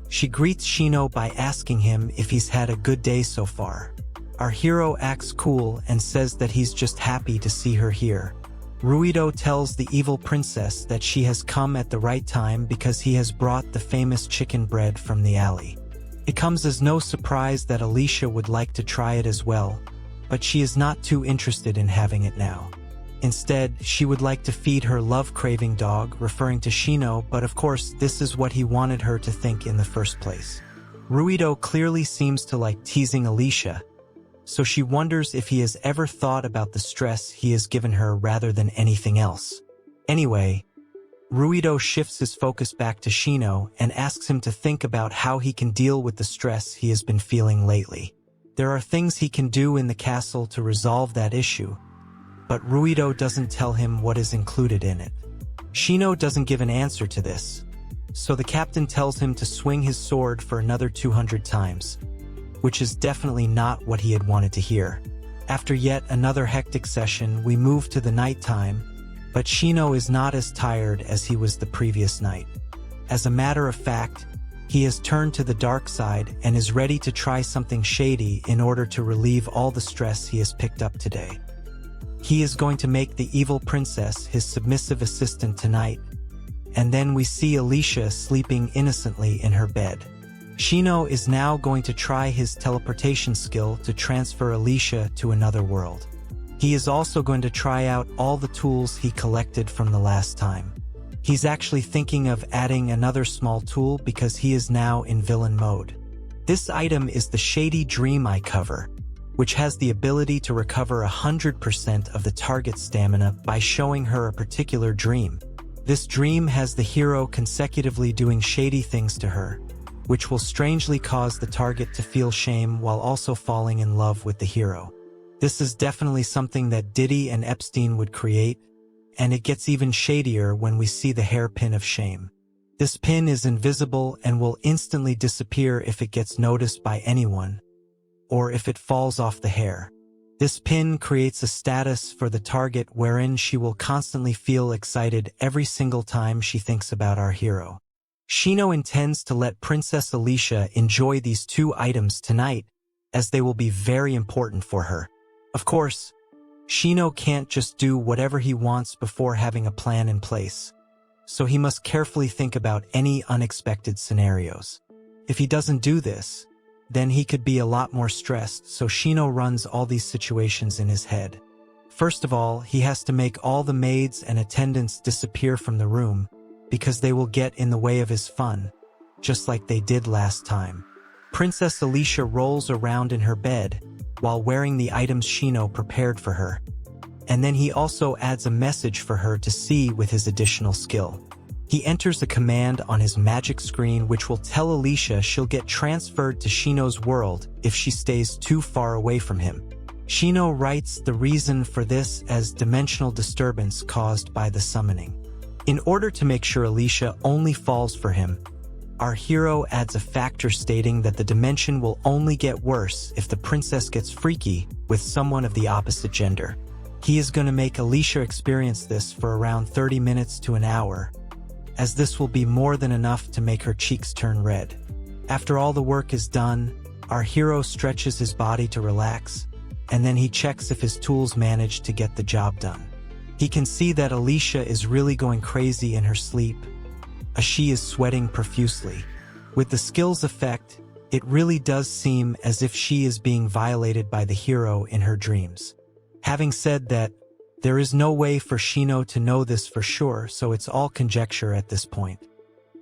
She greets Shino by asking him if he's had a good day so far. Our hero acts cool and says that he's just happy to see her here. Ruido tells the evil princess that she has come at the right time because he has brought the famous chicken bread from the alley. It comes as no surprise that Alicia would like to try it as well, but she is not too interested in having it now. Instead, she would like to feed her love-craving dog, referring to Shino, but of course this is what he wanted her to think in the first place. Ruido clearly seems to like teasing Alicia, so she wonders if he has ever thought about the stress he has given her rather than anything else. Anyway, Ruido shifts his focus back to Shino and asks him to think about how he can deal with the stress he has been feeling lately. There are things he can do in the castle to resolve that issue, but Ruido doesn't tell him what is included in it. Shino doesn't give an answer to this, so the captain tells him to swing his sword for another 200 times, which is definitely not what he had wanted to hear. After yet another hectic session, we move to the nighttime, but Shino is not as tired as he was the previous night. As a matter of fact, he has turned to the dark side and is ready to try something shady in order to relieve all the stress he has picked up today. He is going to make the evil princess his submissive assistant tonight, and then we see Alicia sleeping innocently in her bed. Shino is now going to try his teleportation skill to transfer Alicia to another world. He is also going to try out all the tools he collected from the last time. He's actually thinking of adding another small tool because he is now in villain mode. This item is the Shady Dream Eye cover, which has the ability to recover 100% of the target's stamina by showing her a particular dream. This dream has the hero consecutively doing shady things to her, which will strangely cause the target to feel shame while also falling in love with the hero. This is definitely something that Diddy and Epstein would create, and it gets even shadier when we see the hairpin of shame. This pin is invisible and will instantly disappear if it gets noticed by anyone, or if it falls off the hair. This pin creates a status for the target wherein she will constantly feel excited every single time she thinks about our hero. Shino intends to let Princess Alicia enjoy these two items tonight, as they will be very important for her. Of course, Shino can't just do whatever he wants before having a plan in place, so he must carefully think about any unexpected scenarios. If he doesn't do this, then he could be a lot more stressed, so Shino runs all these situations in his head. First of all, he has to make all the maids and attendants disappear from the room, because they will get in the way of his fun, just like they did last time. Princess Alicia rolls around in her bed while wearing the items Shino prepared for her, and then he also adds a message for her to see with his additional skill. He enters a command on his magic screen which will tell Alicia she'll get transferred to Shino's world if she stays too far away from him. Shino writes the reason for this as dimensional disturbance caused by the summoning. In order to make sure Alicia only falls for him, our hero adds a factor stating that the dimension will only get worse if the princess gets freaky with someone of the opposite gender. He is going to make Alicia experience this for around 30 minutes to an hour, as this will be more than enough to make her cheeks turn red. After all the work is done, our hero stretches his body to relax, and then he checks if his tools manage to get the job done. He can see that Alicia is really going crazy in her sleep, as she is sweating profusely. With the skill's effect, it really does seem as if she is being violated by the hero in her dreams. Having said that, there is no way for Shino to know this for sure, so it's all conjecture at this point.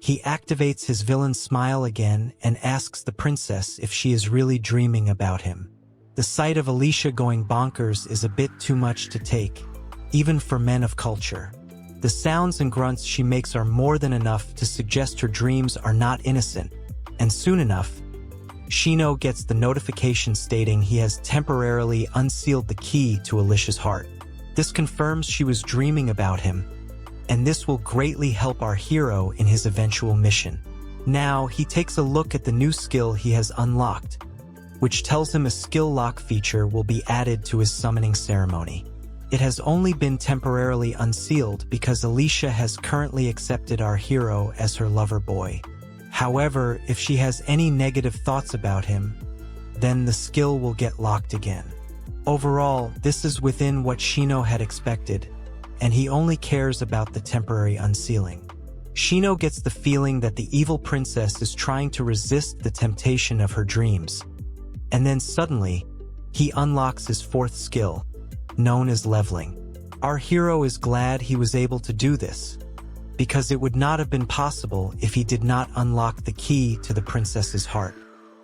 He activates his villain smile again and asks the princess if she is really dreaming about him. The sight of Alicia going bonkers is a bit too much to take, even for men of culture. The sounds and grunts she makes are more than enough to suggest her dreams are not innocent, and soon enough, Shino gets the notification stating he has temporarily unsealed the key to Alicia's heart. This confirms she was dreaming about him, and this will greatly help our hero in his eventual mission. Now, he takes a look at the new skill he has unlocked, which tells him a skill lock feature will be added to his summoning ceremony. It has only been temporarily unsealed because Alicia has currently accepted our hero as her lover boy. However, if she has any negative thoughts about him, then the skill will get locked again. Overall, this is within what Shino had expected, and he only cares about the temporary unsealing. Shino gets the feeling that the evil princess is trying to resist the temptation of her dreams. And then suddenly, he unlocks his fourth skill, known as leveling. Our hero is glad he was able to do this, because it would not have been possible if he did not unlock the key to the princess's heart.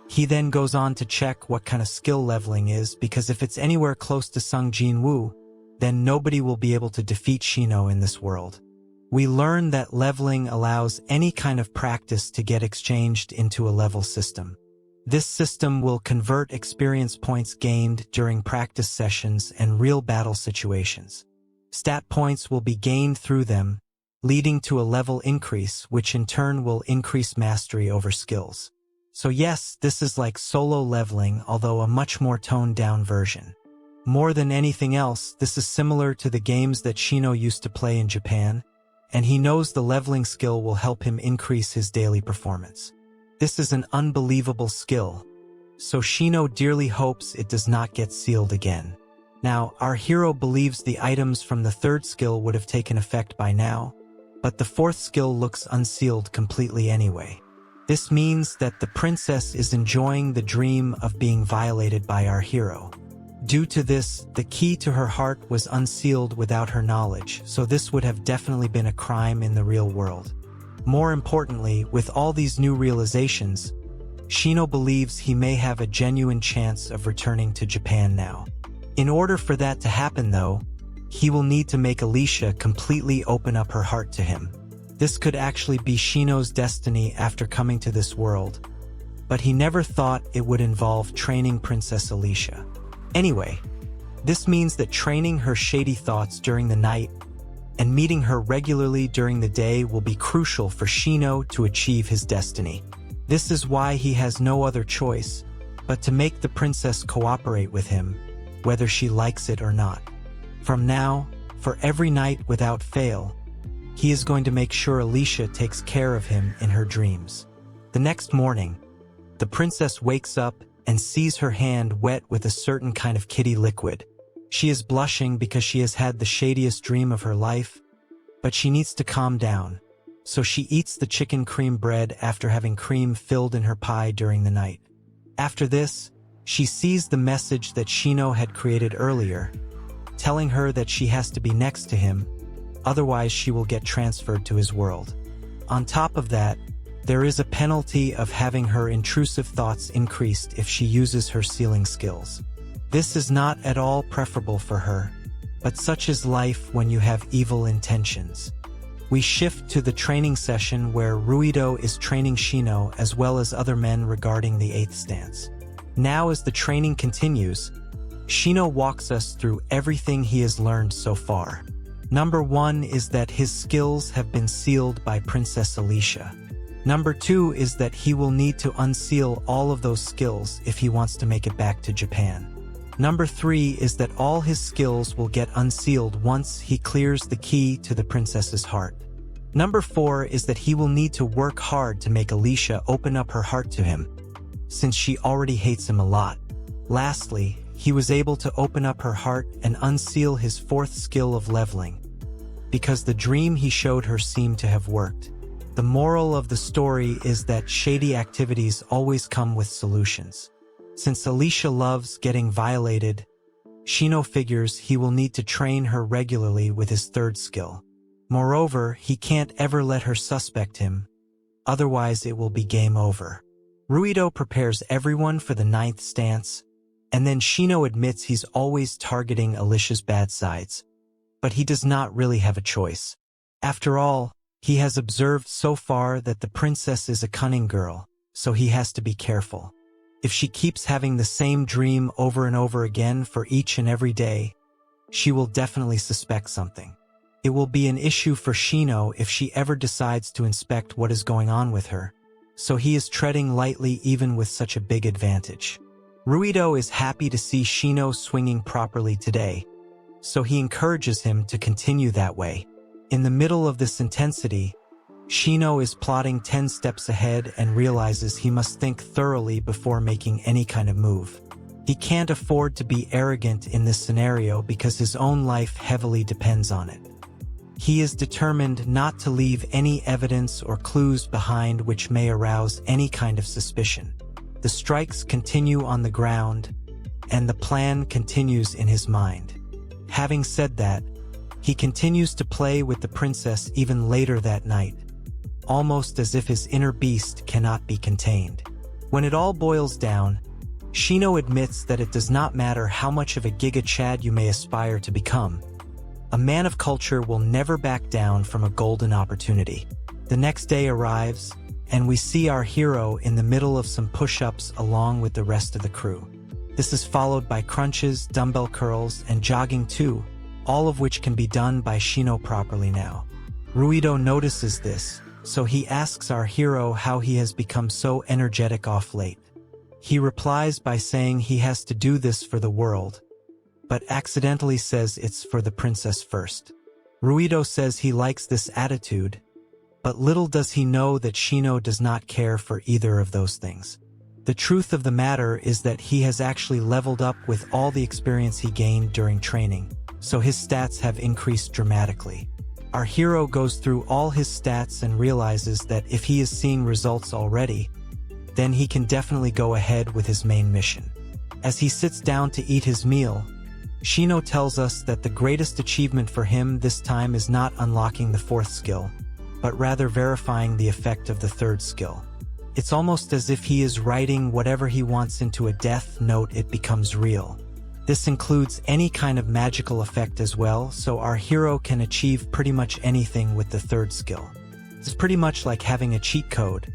He then goes on to check what kind of skill leveling is, because if it's anywhere close to Sung Jin-woo, then nobody will be able to defeat Shino in this world. We learn that leveling allows any kind of practice to get exchanged into a level system. This system will convert experience points gained during practice sessions and real battle situations. Stat points will be gained through them, leading to a level increase, which in turn will increase mastery over skills. So yes, this is like solo leveling, although a much more toned-down version. More than anything else, this is similar to the games that Shino used to play in Japan, and he knows the leveling skill will help him increase his daily performance. This is an unbelievable skill, so Shino dearly hopes it does not get sealed again. Now, our hero believes the items from the third skill would have taken effect by now, but the fourth skill looks unsealed completely anyway. This means that the princess is enjoying the dream of being violated by our hero. Due to this, the key to her heart was unsealed without her knowledge, so this would have definitely been a crime in the real world. More importantly, with all these new realizations, Shino believes he may have a genuine chance of returning to Japan now. In order for that to happen though, he will need to make Alicia completely open up her heart to him. This could actually be Shino's destiny after coming to this world, but he never thought it would involve training Princess Alicia. Anyway, this means that training her shady thoughts during the night and meeting her regularly during the day will be crucial for Shino to achieve his destiny. This is why he has no other choice but to make the princess cooperate with him, whether she likes it or not. From now, for every night without fail, he is going to make sure Alicia takes care of him in her dreams. The next morning, the princess wakes up and sees her hand wet with a certain kind of kitty liquid. She is blushing because she has had the shadiest dream of her life, but she needs to calm down, so she eats the chicken cream bread after having cream filled in her pie during the night. After this, she sees the message that Shino had created earlier, telling her that she has to be next to him, otherwise she will get transferred to his world. On top of that, there is a penalty of having her intrusive thoughts increased if she uses her sealing skills. This is not at all preferable for her, but such is life when you have evil intentions. We shift to the training session where Ruido is training Shino as well as other men regarding the 8th stance. Now as the training continues, Shino walks us through everything he has learned so far. Number 1 is that his skills have been sealed by Princess Alicia. Number 2 is that he will need to unseal all of those skills if he wants to make it back to Japan. Number 3 is that all his skills will get unsealed once he clears the key to the princess's heart. Number 4 is that he will need to work hard to make Alicia open up her heart to him, since she already hates him a lot. Lastly, he was able to open up her heart and unseal his 4th skill of leveling, because the dream he showed her seemed to have worked. The moral of the story is that shady activities always come with solutions. Since Alicia loves getting violated, Shino figures he will need to train her regularly with his 3rd skill. Moreover, he can't ever let her suspect him, otherwise it will be game over. Ruido prepares everyone for the 9th stance, and then Shino admits he's always targeting Alicia's bad sides. But he does not really have a choice. After all, he has observed so far that the princess is a cunning girl, so he has to be careful. If she keeps having the same dream over and over again for each and every day, she will definitely suspect something. It will be an issue for Shino if she ever decides to inspect what is going on with her, so he is treading lightly even with such a big advantage. Ruido is happy to see Shino swinging properly today, so he encourages him to continue that way. In the middle of this intensity, Shino is plotting 10 steps ahead and realizes he must think thoroughly before making any kind of move. He can't afford to be arrogant in this scenario because his own life heavily depends on it. He is determined not to leave any evidence or clues behind which may arouse any kind of suspicion. The strikes continue on the ground, and the plan continues in his mind. Having said that, he continues to play with the princess even later that night, almost as if his inner beast cannot be contained. When it all boils down, Shino admits that it does not matter how much of a Giga Chad you may aspire to become. A man of culture will never back down from a golden opportunity. The next day arrives, and we see our hero in the middle of some push-ups along with the rest of the crew. This is followed by crunches, dumbbell curls, and jogging too, all of which can be done by Shino properly now. Ruido notices this, so he asks our hero how he has become so energetic off late. He replies by saying he has to do this for the world, but accidentally says it's for the princess first. Ruido says he likes this attitude, but little does he know that Shino does not care for either of those things. The truth of the matter is that he has actually leveled up with all the experience he gained during training, so his stats have increased dramatically. Our hero goes through all his stats and realizes that if he is seeing results already, then he can definitely go ahead with his main mission. As he sits down to eat his meal, Shino tells us that the greatest achievement for him this time is not unlocking the fourth skill, but rather verifying the effect of the third skill. It's almost as if he is writing whatever he wants into a death note. It becomes real. This includes any kind of magical effect as well, so our hero can achieve pretty much anything with the third skill. It's pretty much like having a cheat code.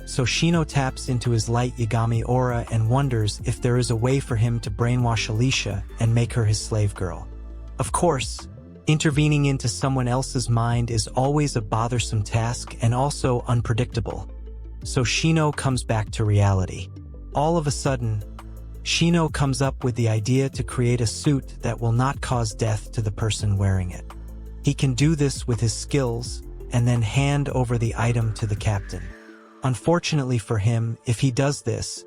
So Shino taps into his light Yagami aura and wonders if there is a way for him to brainwash Alicia and make her his slave girl. Of course, intervening into someone else's mind is always a bothersome task and also unpredictable. So Shino comes back to reality. All of a sudden, Shino comes up with the idea to create a suit that will not cause death to the person wearing it. He can do this with his skills and then hand over the item to the captain. Unfortunately for him, if he does this,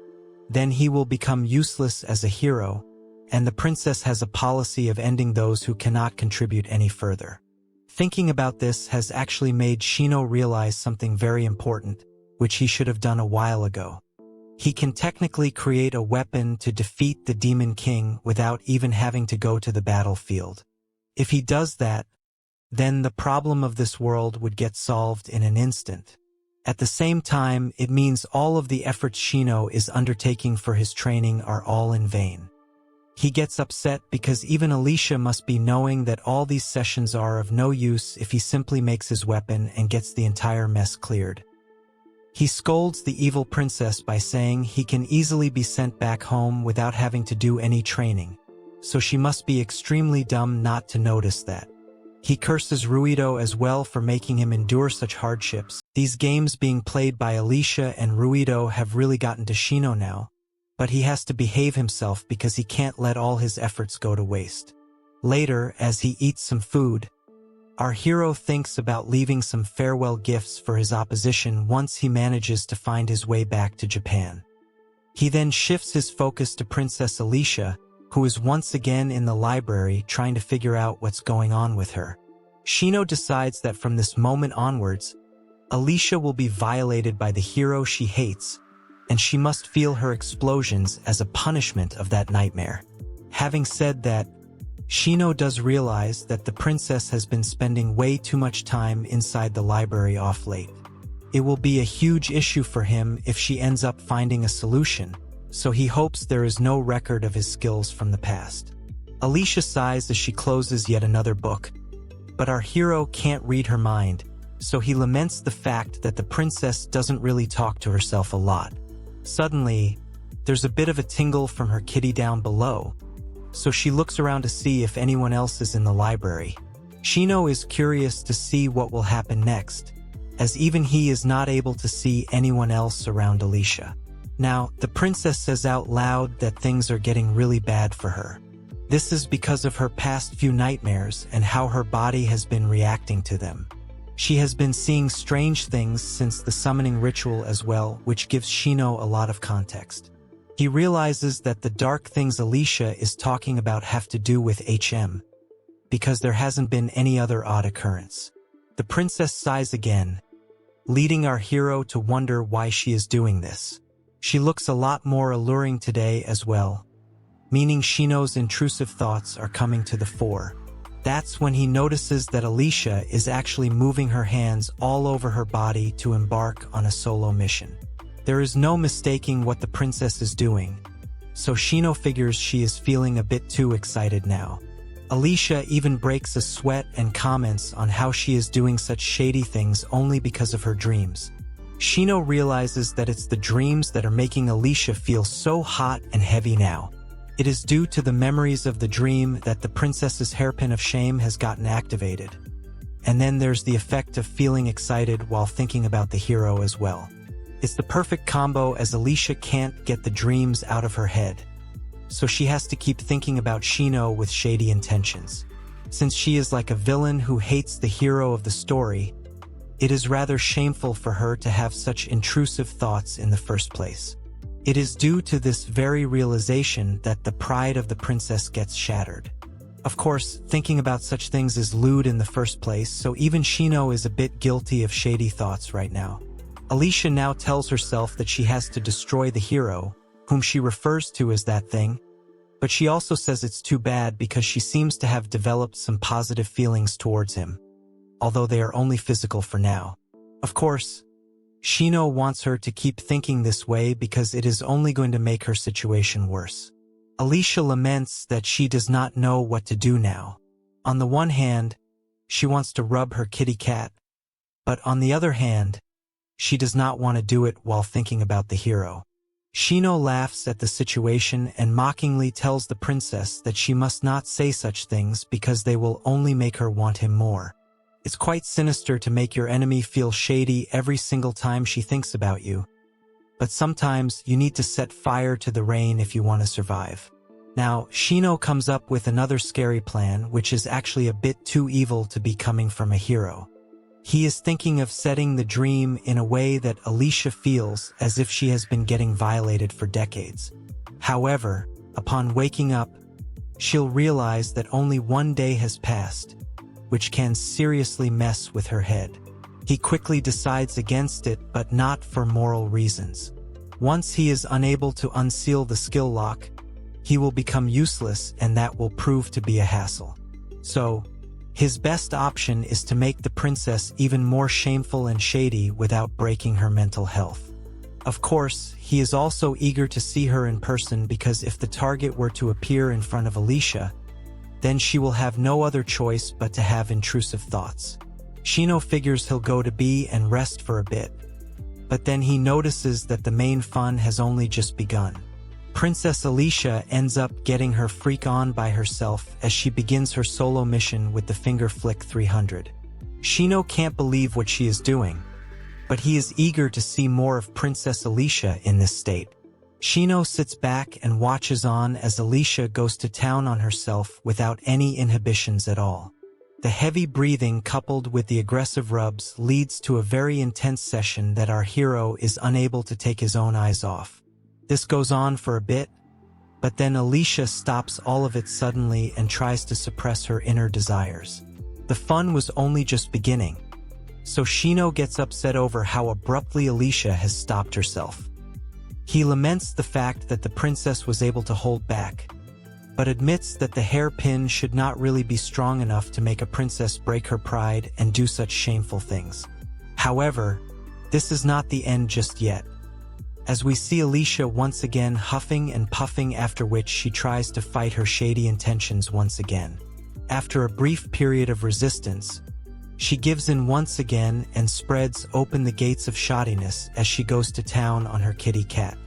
then he will become useless as a hero, and the princess has a policy of ending those who cannot contribute any further. Thinking about this has actually made Shino realize something very important, which he should have done a while ago. He can technically create a weapon to defeat the Demon King without even having to go to the battlefield. If he does that, then the problem of this world would get solved in an instant. At the same time, it means all of the efforts Shino is undertaking for his training are all in vain. He gets upset because even Alicia must be knowing that all these sessions are of no use if he simply makes his weapon and gets the entire mess cleared. He scolds the evil princess by saying he can easily be sent back home without having to do any training, so she must be extremely dumb not to notice that. He curses Ruido as well for making him endure such hardships. These games being played by Alicia and Ruido have really gotten to Shino now, but he has to behave himself because he can't let all his efforts go to waste. Later, as he eats some food, our hero thinks about leaving some farewell gifts for his opposition once he manages to find his way back to Japan. He then shifts his focus to Princess Alicia, who is once again in the library trying to figure out what's going on with her. Shino decides that from this moment onwards, Alicia will be violated by the hero she hates, and she must feel her explosions as a punishment of that nightmare. Having said that, Shino does realize that the princess has been spending way too much time inside the library off late. It will be a huge issue for him if she ends up finding a solution, so he hopes there is no record of his skills from the past. Alicia sighs as she closes yet another book, but our hero can't read her mind, so he laments the fact that the princess doesn't really talk to herself a lot. Suddenly, there's a bit of a tingle from her kitty down below, so she looks around to see if anyone else is in the library. Shino is curious to see what will happen next, as even he is not able to see anyone else around Alicia. Now, the princess says out loud that things are getting really bad for her. This is because of her past few nightmares and how her body has been reacting to them. She has been seeing strange things since the summoning ritual as well, which gives Shino a lot of context. He realizes that the dark things Alicia is talking about have to do with HM. because there hasn't been any other odd occurrence. The princess sighs again, leading our hero to wonder why she is doing this. She looks a lot more alluring today as well, meaning Shino's intrusive thoughts are coming to the fore. That's when he notices that Alicia is actually moving her hands all over her body to embark on a solo mission. There is no mistaking what the princess is doing, so Shino figures she is feeling a bit too excited now. Alicia even breaks a sweat and comments on how she is doing such shady things only because of her dreams. Shino realizes that it's the dreams that are making Alicia feel so hot and heavy now. It is due to the memories of the dream that the princess's hairpin of shame has gotten activated. And then there's the effect of feeling excited while thinking about the hero as well. It's the perfect combo, as Alicia can't get the dreams out of her head, so she has to keep thinking about Shino with shady intentions. Since she is like a villain who hates the hero of the story, it is rather shameful for her to have such intrusive thoughts in the first place. It is due to this very realization that the pride of the princess gets shattered. Of course, thinking about such things is lewd in the first place, so even Shino is a bit guilty of shady thoughts right now. Alicia now tells herself that she has to destroy the hero, whom she refers to as that thing, but she also says it's too bad because she seems to have developed some positive feelings towards him, although they are only physical for now. Of course, Shino wants her to keep thinking this way because it is only going to make her situation worse. Alicia laments that she does not know what to do now. On the one hand, she wants to rub her kitty cat, but on the other hand, she does not want to do it while thinking about the hero. Shino laughs at the situation and mockingly tells the princess that she must not say such things because they will only make her want him more. It's quite sinister to make your enemy feel shady every single time she thinks about you. But sometimes you need to set fire to the rain if you want to survive. Now, Shino comes up with another scary plan, which is actually a bit too evil to be coming from a hero. He is thinking of setting the dream in a way that Alicia feels as if she has been getting violated for decades. However, upon waking up, she'll realize that only one day has passed, which can seriously mess with her head. He quickly decides against it, but not for moral reasons. Once he is unable to unseal the skill lock, he will become useless, and that will prove to be a hassle. So, his best option is to make the princess even more shameful and shady without breaking her mental health. Of course, he is also eager to see her in person because if the target were to appear in front of Alicia, then she will have no other choice but to have intrusive thoughts. Shino figures he'll go to bed and rest for a bit, but then he notices that the main fun has only just begun. Princess Alicia ends up getting her freak on by herself as she begins her solo mission with the finger flick 300. Shino can't believe what she is doing, but he is eager to see more of Princess Alicia in this state. Shino sits back and watches on as Alicia goes to town on herself without any inhibitions at all. The heavy breathing coupled with the aggressive rubs leads to a very intense session that our hero is unable to take his own eyes off. This goes on for a bit, but then Alicia stops all of it suddenly and tries to suppress her inner desires. The fun was only just beginning, so Shino gets upset over how abruptly Alicia has stopped herself. He laments the fact that the princess was able to hold back, but admits that the hairpin should not really be strong enough to make a princess break her pride and do such shameful things. However, this is not the end just yet, as we see Alicia once again huffing and puffing, after which she tries to fight her shady intentions once again. After a brief period of resistance, she gives in once again and spreads open the gates of shoddiness as she goes to town on her kitty cat.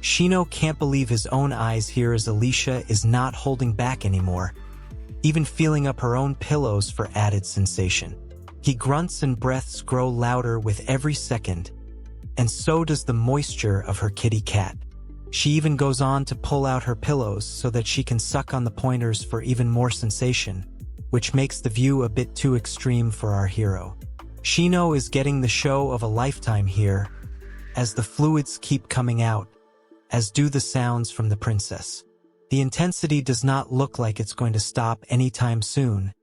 Shino can't believe his own eyes here as Alicia is not holding back anymore, even feeling up her own pillows for added sensation. He grunts and breaths grow louder with every second, and so does the moisture of her kitty cat. She even goes on to pull out her pillows so that she can suck on the pointers for even more sensation, which makes the view a bit too extreme for our hero. Shino is getting the show of a lifetime here, as the fluids keep coming out, as do the sounds from the princess. The intensity does not look like it's going to stop anytime soon,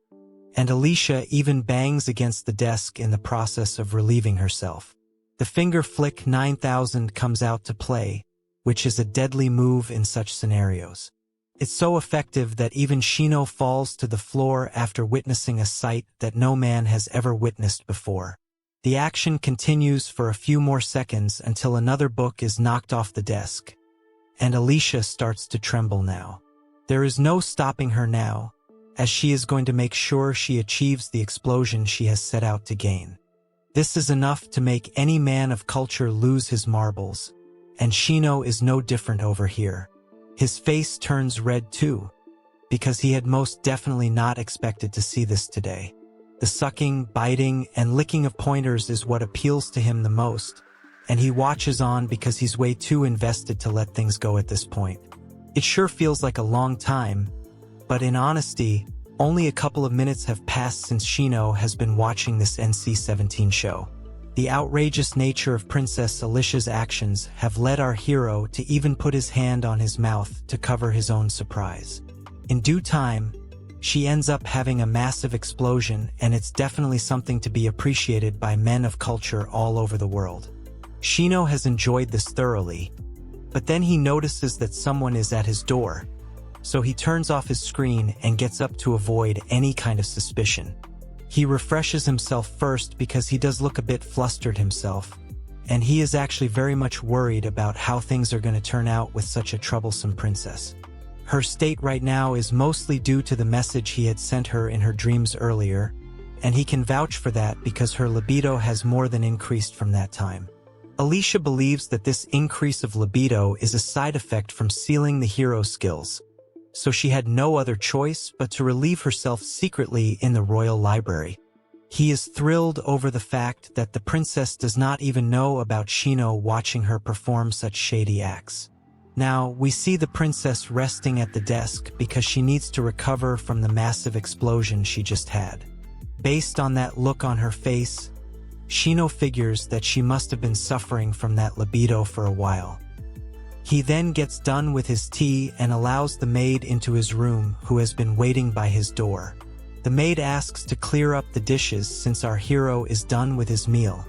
and Alicia even bangs against the desk in the process of relieving herself. The finger flick 9000 comes out to play, which is a deadly move in such scenarios. It's so effective that even Shino falls to the floor after witnessing a sight that no man has ever witnessed before. The action continues for a few more seconds until another book is knocked off the desk, and Alicia starts to tremble now. There is no stopping her now, as she is going to make sure she achieves the explosion she has set out to gain. This is enough to make any man of culture lose his marbles, and Shino is no different over here. His face turns red too, because he had most definitely not expected to see this today. The sucking, biting, and licking of pointers is what appeals to him the most, and he watches on because he's way too invested to let things go at this point. It sure feels like a long time, but in honesty, only a couple of minutes have passed since Shino has been watching this NC-17 show. The outrageous nature of Princess Alicia's actions have led our hero to even put his hand on his mouth to cover his own surprise. In due time, she ends up having a massive explosion, and it's definitely something to be appreciated by men of culture all over the world. Shino has enjoyed this thoroughly, but then he notices that someone is at his door, so he turns off his screen and gets up to avoid any kind of suspicion. He refreshes himself first because he does look a bit flustered himself, and he is actually very much worried about how things are going to turn out with such a troublesome princess. Her state right now is mostly due to the message he had sent her in her dreams earlier, and he can vouch for that because her libido has more than increased from that time. Alicia believes that this increase of libido is a side effect from sealing the hero skills, so she had no other choice but to relieve herself secretly in the royal library. He is thrilled over the fact that the princess does not even know about Shino watching her perform such shady acts. Now, we see the princess resting at the desk because she needs to recover from the massive explosion she just had. Based on that look on her face, Shino figures that she must have been suffering from that libido for a while. He then gets done with his tea and allows the maid into his room, who has been waiting by his door. The maid asks to clear up the dishes since our hero is done with his meal,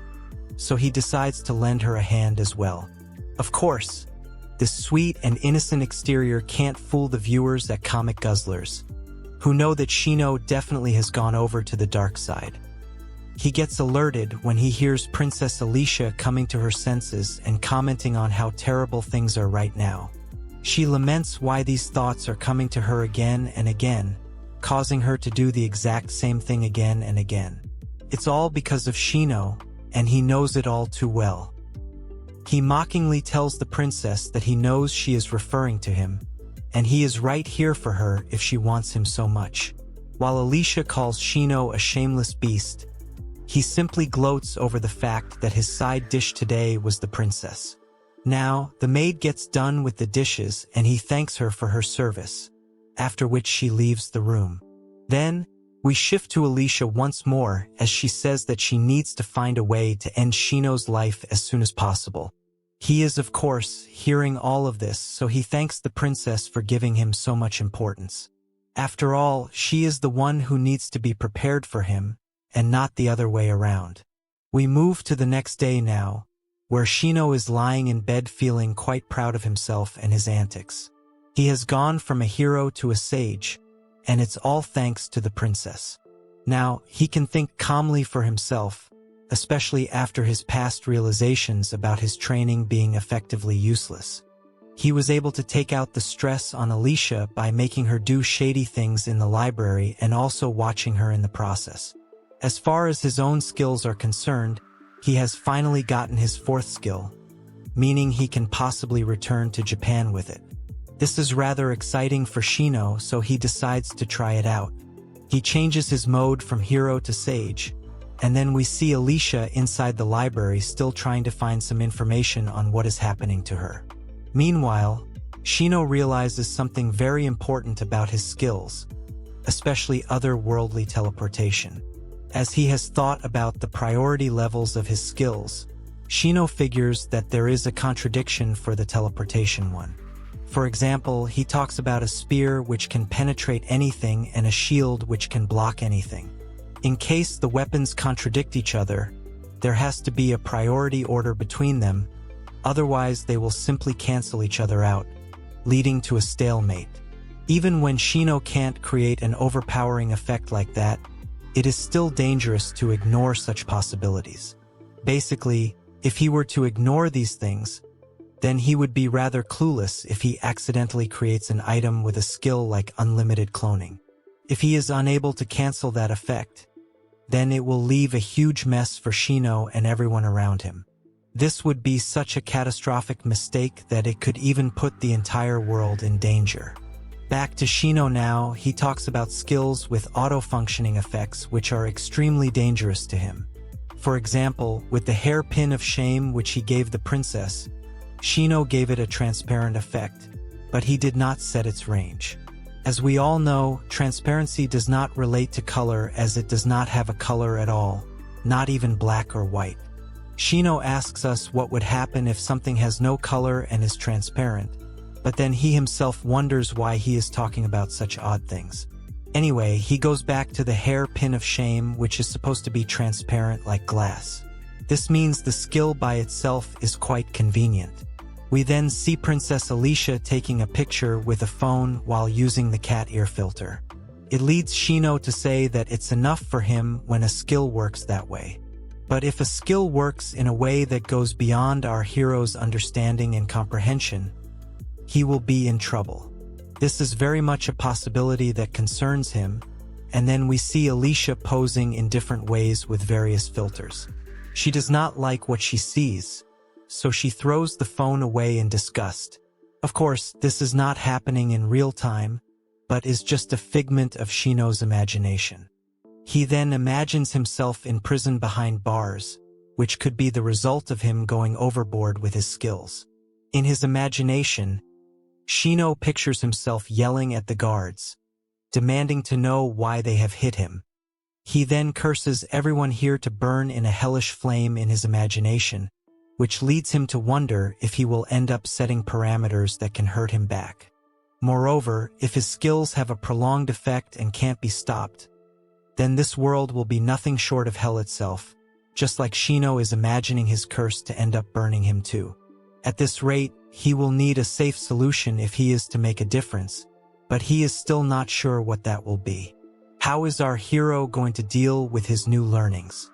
so he decides to lend her a hand as well. Of course, this sweet and innocent exterior can't fool the viewers at Comic Guzzlers, who know that Shino definitely has gone over to the dark side. He gets alerted when he hears Princess Alicia coming to her senses and commenting on how terrible things are right now. She laments why these thoughts are coming to her again and again, causing her to do the exact same thing again and again. It's all because of Shino, and he knows it all too well. He mockingly tells the princess that he knows she is referring to him, and he is right here for her if she wants him so much. While Alicia calls Shino a shameless beast, he simply gloats over the fact that his side dish today was the princess. Now, the maid gets done with the dishes and he thanks her for her service, after which she leaves the room. Then, we shift to Alicia once more as she says that she needs to find a way to end Shino's life as soon as possible. He is, of course, hearing all of this, so he thanks the princess for giving him so much importance. After all, she is the one who needs to be prepared for him, and not the other way around. We move to the next day now, where Shino is lying in bed feeling quite proud of himself and his antics. He has gone from a hero to a sage, and it's all thanks to the princess. Now, he can think calmly for himself, especially after his past realizations about his training being effectively useless. He was able to take out the stress on Alicia by making her do shady things in the library and also watching her in the process. As far as his own skills are concerned, he has finally gotten his fourth skill, meaning he can possibly return to Japan with it. This is rather exciting for Shino, so he decides to try it out. He changes his mode from hero to sage, and then we see Alicia inside the library still trying to find some information on what is happening to her. Meanwhile, Shino realizes something very important about his skills, especially otherworldly teleportation. As he has thought about the priority levels of his skills, Shino figures that there is a contradiction for the teleportation one. For example, he talks about a spear which can penetrate anything and a shield which can block anything. In case the weapons contradict each other, there has to be a priority order between them, otherwise they will simply cancel each other out, leading to a stalemate. Even when Shino can't create an overpowering effect like that, it is still dangerous to ignore such possibilities. Basically, if he were to ignore these things, then he would be rather clueless if he accidentally creates an item with a skill like unlimited cloning. If he is unable to cancel that effect, then it will leave a huge mess for Shino and everyone around him. This would be such a catastrophic mistake that it could even put the entire world in danger. Back to Shino now, he talks about skills with auto-functioning effects which are extremely dangerous to him. For example, with the hairpin of shame which he gave the princess, Shino gave it a transparent effect, but he did not set its range. As we all know, transparency does not relate to color as it does not have a color at all, not even black or white. Shino asks us what would happen if something has no color and is transparent, but then he himself wonders why he is talking about such odd things. Anyway, he goes back to the hairpin of shame, which is supposed to be transparent like glass. This means the skill by itself is quite convenient. We then see Princess Alicia taking a picture with a phone while using the cat ear filter. It leads Shino to say that it's enough for him when a skill works that way. But if a skill works in a way that goes beyond our hero's understanding and comprehension, he will be in trouble. This is very much a possibility that concerns him, and then we see Alicia posing in different ways with various filters. She does not like what she sees, so she throws the phone away in disgust. Of course, this is not happening in real time, but is just a figment of Shino's imagination. He then imagines himself in prison behind bars, which could be the result of him going overboard with his skills. In his imagination, Shino pictures himself yelling at the guards, demanding to know why they have hit him. He then curses everyone here to burn in a hellish flame in his imagination, which leads him to wonder if he will end up setting parameters that can hurt him back. Moreover, if his skills have a prolonged effect and can't be stopped, then this world will be nothing short of hell itself, just like Shino is imagining his curse to end up burning him too. At this rate, he will need a safe solution if he is to make a difference, but he is still not sure what that will be. How is our hero going to deal with his new learnings?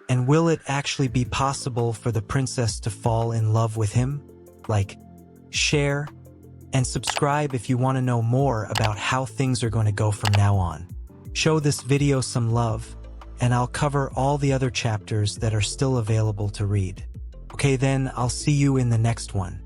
And will it actually be possible for the princess to fall in love with him? Like, share, and subscribe if you want to know more about how things are going to go from now on. Show this video some love, and I'll cover all the other chapters that are still available to read. Okay then, I'll see you in the next one.